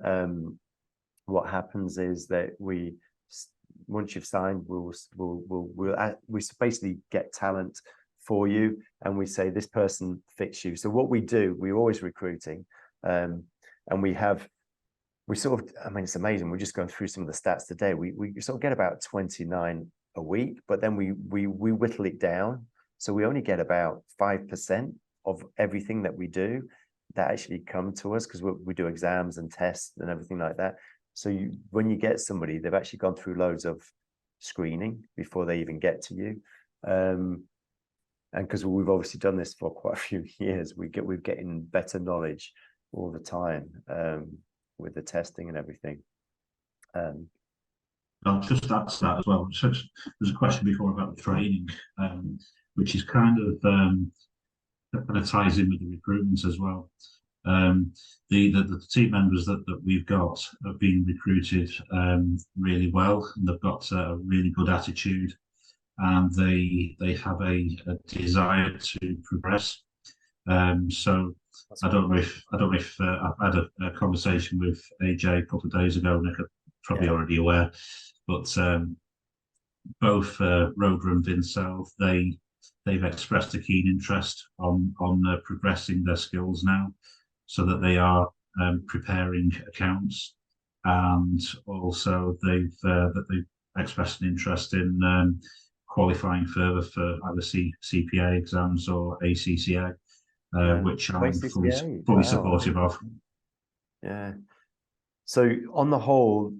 what happens is that once you've signed, we basically get talent for you, and we say this person fits you. So what we do, we're always recruiting, and we sort of, I mean, it's amazing. We're just going through some of the stats today. We sort of get about 29 a week, but then we whittle it down, so we only get about 5% of everything that we do that actually come to us, because we do exams and tests and everything like that. So when you get somebody, they've actually gone through loads of screening before they even get to you, and because we've obviously done this for quite a few years, we're getting better knowledge all the time, with the testing and everything. I'll just add to that as well. So there's a question before about the training, which is kind of ties in with the recruitment as well. The team members that we've got have been recruited really well, and they've got a really good attitude, and they have a desire to progress. So I don't know if I've had a conversation with AJ a couple of days ago. Nick are probably already aware, but both Rhoda and Vincel, they've expressed a keen interest on progressing their skills now, so that they are preparing accounts, and also they've expressed an interest in qualifying further for either CPA exams or ACCA, which I'm fully supportive of. Yeah. So on the whole,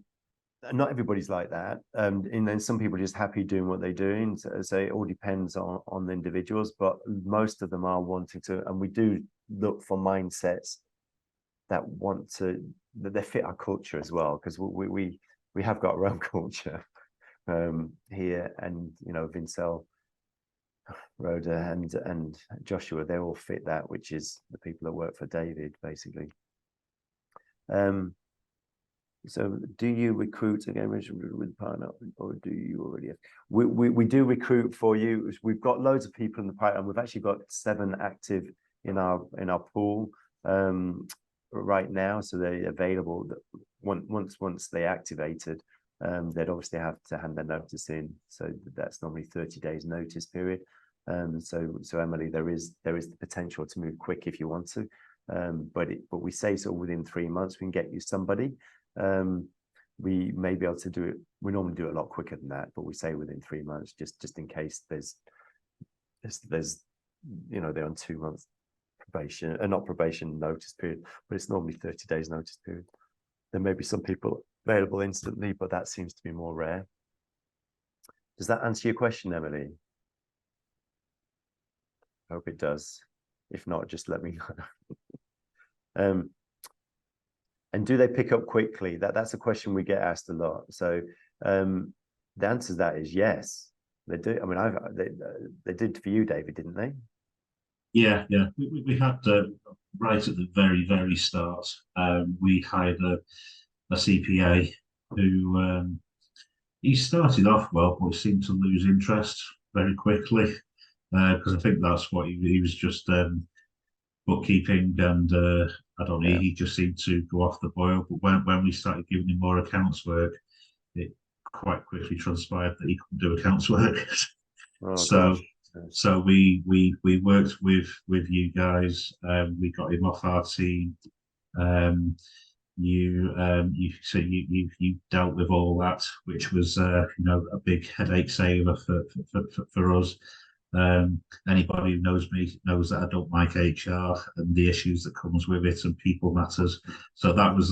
not everybody's like that, and then some people are just happy doing what they're doing. So it all depends on the individuals, but most of them are wanting to, and we do look for mindsets that they fit our culture as well, because we have got our own culture here, and you know, Vincel, Rhoda, and Joshua, they all fit that, which is the people that work for David, basically. So do you recruit again with partner, or do you already have? We do recruit for you. We've got loads of people in the pipeline. We've actually got 7 active in our pool right now, so they're available. Once they activated, they'd obviously have to hand their notice in, so that's normally 30 days notice period. So Emily, there is the potential to move quick if you want to, but we say so within 3 months we can get you somebody. We may be able to do it. We normally do it a lot quicker than that, but we say within 3 months, just in case there's you know, they're on 2 months probation, not probation, notice period, but it's normally 30 days notice period. There may be some people available instantly, but that seems to be more rare. Does that answer your question, Emily? I hope it does. If not, just let me know. And do they pick up quickly? That's a question we get asked a lot. So the answer to that is yes, they do. I mean, they did for you, David, didn't they? Yeah. We had right at the very start, we hired a CPA who he started off well, but seemed to lose interest very quickly, because I think that's what he was just bookkeeping, and I don't know, he just seemed to go off the boil. But when we started giving him more accounts work, it quite quickly transpired that he couldn't do accounts work. So we worked with you guys. We got him off our team. You dealt with all that, which was you know, a big headache saver for us. Anybody who knows me knows that I don't like HR and the issues that comes with it, and people matters. So that was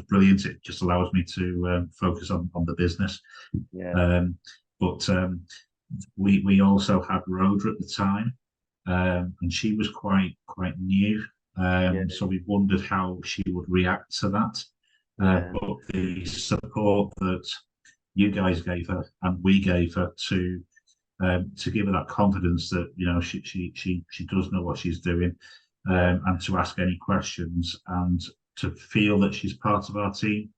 brilliant. It just allows me to focus on the business. Yeah. But We also had Rhoda at the time, and she was quite new. Yeah, So we wondered how she would react to that. yeah, But the support that you guys gave her and we gave her to give her that confidence that she does know what she's doing, and to ask any questions and to feel that she's part of our team.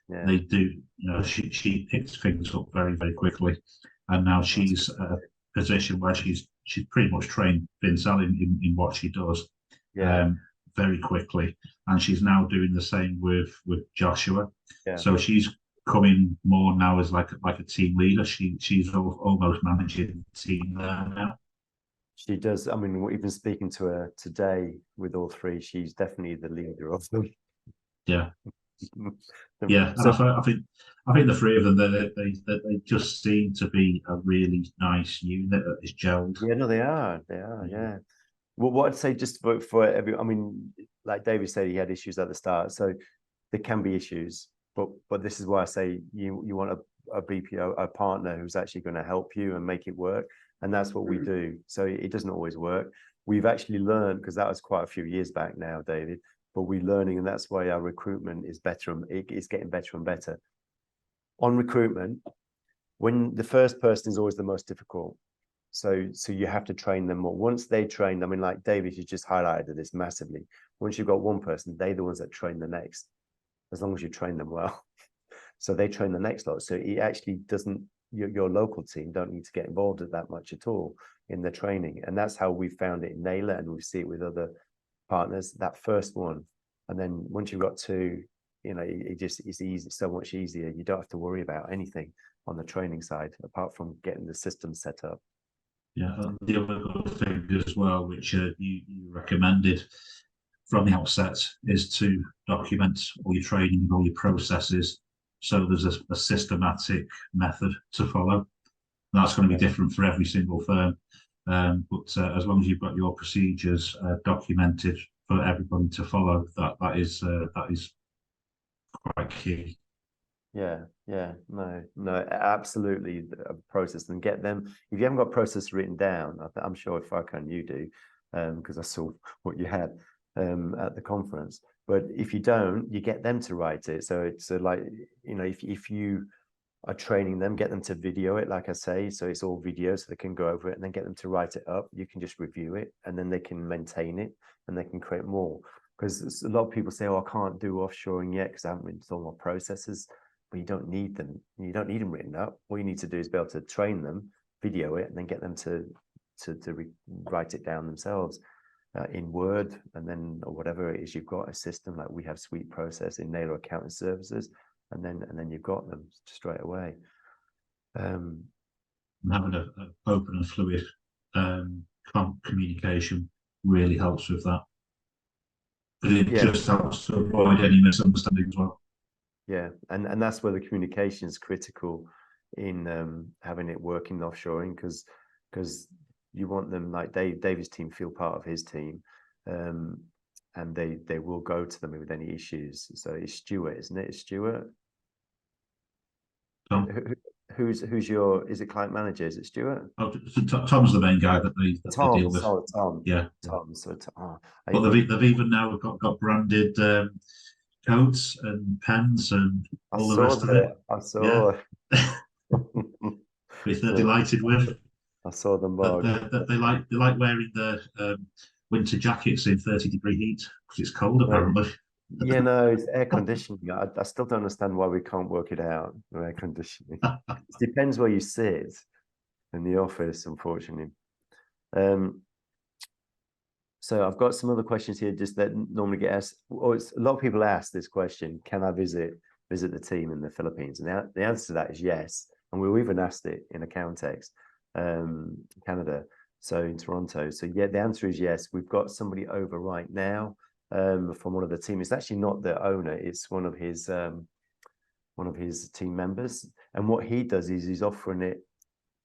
yeah. They do, she picks things up very quickly, and now That's she's good. at a position where she's pretty much trained Vincel in what she does, Yeah, um, very quickly, and she's now doing the same with Joshua. yeah. So she's coming more now as like a team leader. She's almost managing the team there now. She does. I mean, even speaking to her today with all three, she's definitely the leader of them. Yeah, yeah, and So I think the three of them they just seem to be a really nice unit that is gelled. yeah, no, they are. They are. Yeah. Well, what I'd say just for every, I mean, like David said, he had issues at the start, so there can be issues. But this is why I say you want a BPO, a partner who's actually going to help you and make it work, and that's what we do. So it doesn't always work. We've actually learned, because that was quite a few years back now, David. But we're learning, and that's why our recruitment is better and it's getting better and better. On recruitment, when the first person is always the most difficult. So you have to train them more. Once they train, I mean, like David, you just highlighted this massively. Once you've got one person, they're the ones that train the next, as long as you train them well. So they train the next lot. So it actually doesn't, your local team don't need to get involved at that much at all in the training. And that's how we found it in Naylor, and we see it with other partners, that first one. And then once you've got two, it's easy, so much easier. You don't have to worry about anything on the training side, apart from getting the system set up. Yeah, the other good thing as well, which you recommended from the outset, is to document all your training and all your processes. So there's a systematic method to follow. And that's going to be different for every single firm. But as long as you've got your procedures documented for everybody to follow, that is quite key. Yeah, no, absolutely a process, and get them. If you haven't got process written down, I'm sure if I can, you do, because I saw what you had at the conference. But if you don't, you get them to write it. So it's like, if you are training them, get them to video it, like I say, so it's all video, so they can go over it, and then get them to write it up. You can just review it, and then they can maintain it, and they can create more. Because a lot of people say, "Oh, I can't do offshoring yet because I haven't installed my processes." But you don't need them. You don't need them written up. All you need to do is be able to train them, video it, and then get them to write it down themselves in Word, and then or whatever it is you've got, a system like we have Suite Process in Naylor Accounting Services, and then you've got them straight away. And having an open and fluid communication really helps with that. But it just helps to avoid any misunderstanding as well. Yeah, and that's where the communication is critical in having it work in offshoring, because you want them, like David's team, feel part of his team, and they will go to them with any issues. So it's Stuart, isn't it? It's Stuart. Who's your, is it client manager? Is it Stuart? Oh, so Tom's the main guy that they deal with. Sorry, Tom. Yeah. Tom. So But they've even now got branded coats and pens and all the rest of it. I saw. Yeah. Which they're delighted with. I saw the mug. They like wearing their winter jackets in 30-degree heat because it's cold apparently. It's air conditioning. I still don't understand why we can't work it out. Air conditioning. It depends where you sit in the office, unfortunately. So I've got some other questions here just that normally get asked. A lot of people ask this question: can I visit the team in the Philippines? And the answer to that is yes. And we've even asked it in Accountex, Canada, so in Toronto. So yeah, the answer is yes. We've got somebody over right now from one of the team. It's actually not the owner; it's one of his team members. And what he does is he's offering it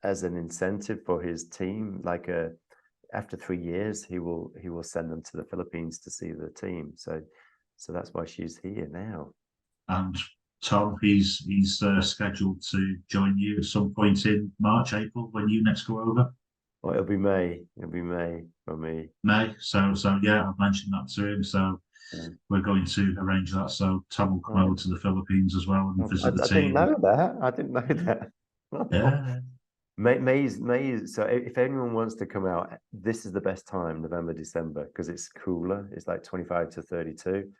as an incentive for his team, like after 3 years, he will send them to the Philippines to see the team. So that's why she's here now. And Tom, he's scheduled to join you at some point in March, April when you next go over. Well, it'll be May. It'll be May for me. May. So yeah, I've mentioned that to him. So we're going to arrange that. So Tom will come over to the Philippines as well and visit the I didn't team. know that. I didn't know that. Yeah. May. So if anyone wants to come out, this is the best time, November, December, because it's cooler. It's like 25 to 32.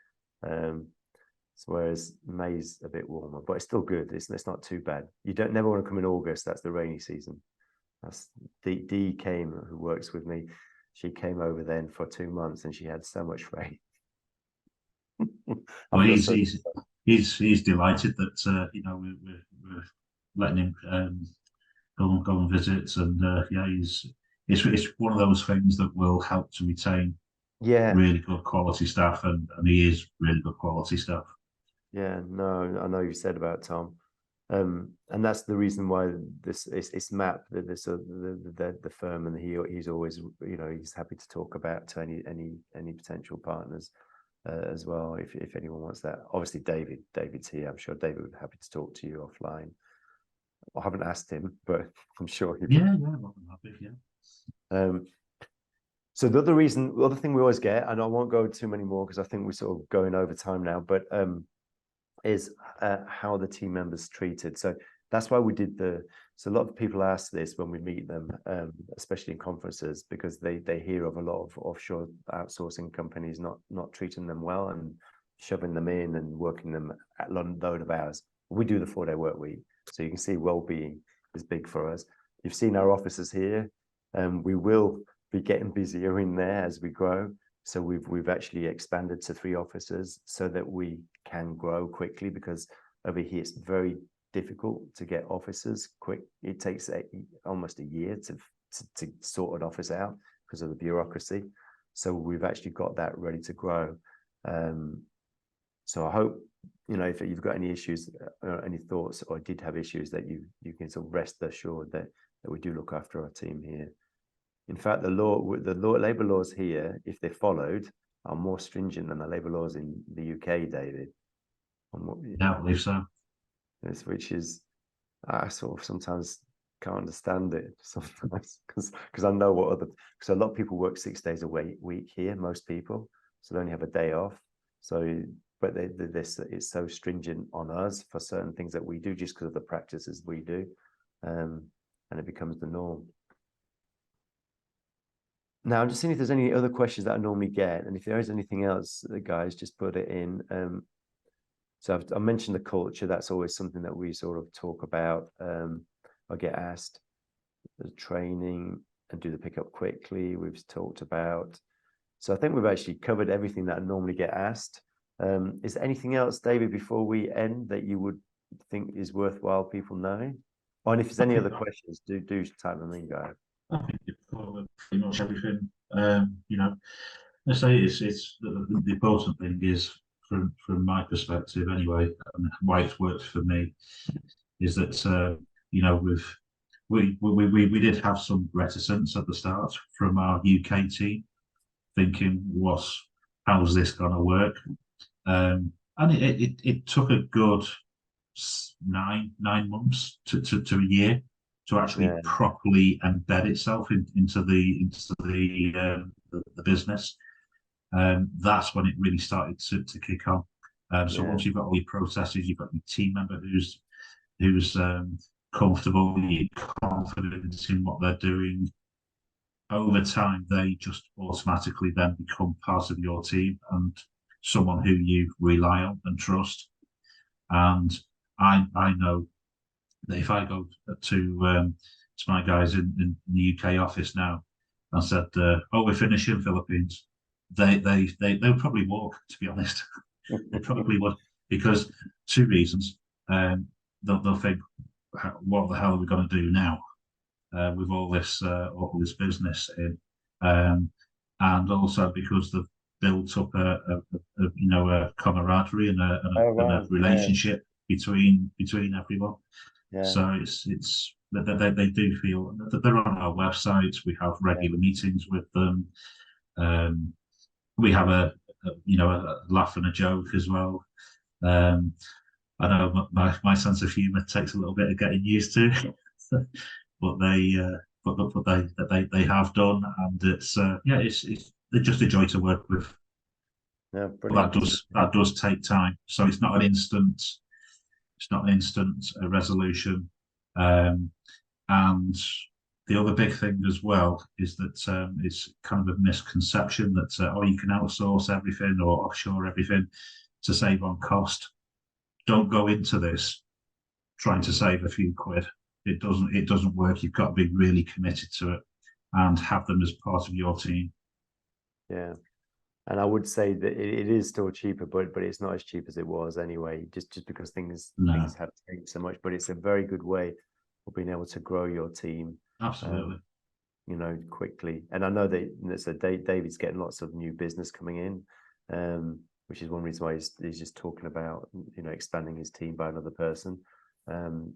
So whereas May's a bit warmer, but it's still good. It's not too bad. You don't never want to come in August. That's the rainy season. That's Dee came, who works with me. She came over then for 2 months, and she had so much rain. Well, he's delighted that we're letting him go and visit, and yeah, it's one of those things that will help to retain really good quality staff, and he is really good quality staff. Yeah, no, I know you said about Tom, and that's the reason why it's Matt, the firm, and he's always, he's happy to talk about to any potential partners as well, if anyone wants that. Obviously, David's here. I'm sure David would be happy to talk to you offline. I haven't asked him, but I'm sure he would. Yeah. So the other thing we always get, and I won't go too many more because I think we're sort of going over time now, but is how the team members treated. So that's why we did so a lot of people ask this when we meet them, especially in conferences, because they hear of a lot of offshore outsourcing companies not treating them well and shoving them in and working them at load of hours. We do the 4-day work week, so you can see well-being is big for us. You've seen our offices here, and we will be getting busier in there as we grow. So we've actually expanded to 3 offices so that we can grow quickly, because over here it's very difficult to get offices quick. It takes almost a year to sort an office out because of the bureaucracy. So we've actually got that ready to grow. So I hope, if you've got any issues or any thoughts, or did have issues, that you can sort of rest assured that we do look after our team here. In fact, the labour laws here, if they're followed, are more stringent than the labour laws in the UK, David. Yeah, I believe so. Which is, I sort of sometimes can't understand it sometimes, because I know because a lot of people work 6 days a week here, most people, so they only have a day off. So, but it's so stringent on us for certain things that we do, just because of the practices we do, and it becomes the norm. Now, I'm just seeing if there's any other questions that I normally get, and if there is anything else, guys, just put it in. So I mentioned the culture. That's always something that we sort of talk about. I get asked the training and do the pickup quickly. We've talked about. So I think we've actually covered everything that I normally get asked. Is there anything else, David, before we end, that you would think is worthwhile people knowing? Or if there's any other questions, do type them in, guys. I think you've covered pretty much everything. I say it's the important thing is, from my perspective anyway, and why it's worked for me, is that we did have some reticence at the start from our UK team, thinking how's this going to work, and it took a good 9 months to a year to actually properly embed itself into the business. That's when it really started to kick on. So once you've got all your processes, you've got your team member who's comfortable, you're confident in what they're doing. Over time, they just automatically then become part of your team and someone who you rely on and trust. And I know that if I go to my guys in the UK office now and said, we're finishing Philippines, they'll probably walk, to be honest. They probably would, because 2 reasons. They'll think, what the hell are we going to do now with all this business in, and also because they've built up a camaraderie and a relationship between everyone. So it's they do feel that they're on our websites. We have regular meetings with them. We have a laugh and a joke as well. I know my sense of humour takes a little bit of getting used to, but they have done, and it's yeah, it's they're just a joy to work with. Yeah, But brilliant. that does take time, so it's not an instant. It's not an instant resolution. Um, and the other big thing as well is that it's kind of a misconception that oh, you can outsource everything or offshore everything to save on cost. Don't go into this trying to save a few quid. It doesn't work. You've got to be really committed to it and have them as part of your team. Yeah. And I would say that it is still cheaper, but it's not as cheap as it was anyway, just because things have changed so much. But it's a very good way of being able to grow your team. Absolutely. You know, quickly. And I know that so David's getting lots of new business coming in, which is one reason why he's just talking about, you know, expanding his team by another person.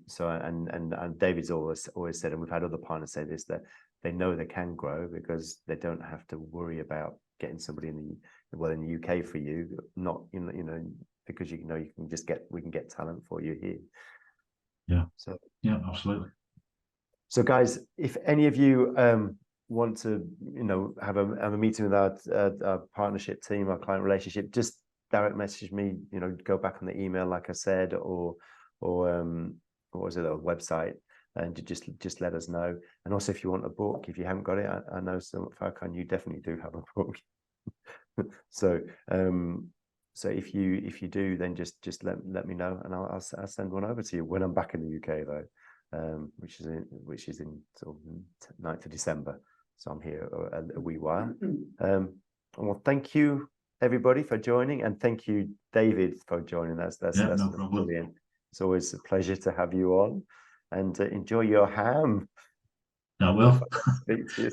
So and David's always said, and we've had other partners say this, that they know they can grow because they don't have to worry about getting somebody in the UK for you, not because you know we can get talent for you here. Yeah. So yeah, absolutely. So guys, if any of you want to, you know, have a meeting with our partnership team, our client relationship, just direct message me, you know, go back on the email, like I said, or what was it, a website, and just let us know. And also, if you want a book, if you haven't got it, I know some Farkan, you definitely do have a book. So so if you do, then just let me know, and I'll send one over to you when I'm back in the UK though. Which is in sort of 9th of December. So I'm here a wee while. Well, thank you everybody for joining, and thank you David for joining us. That's no problem. brilliant. It's always a pleasure to have you on, and enjoy your ham. I will. Speak to you.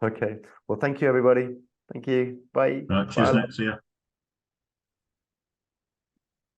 Okay. Well, thank you everybody. Thank you. Bye. Right. Cheers, Bye. next. See ya.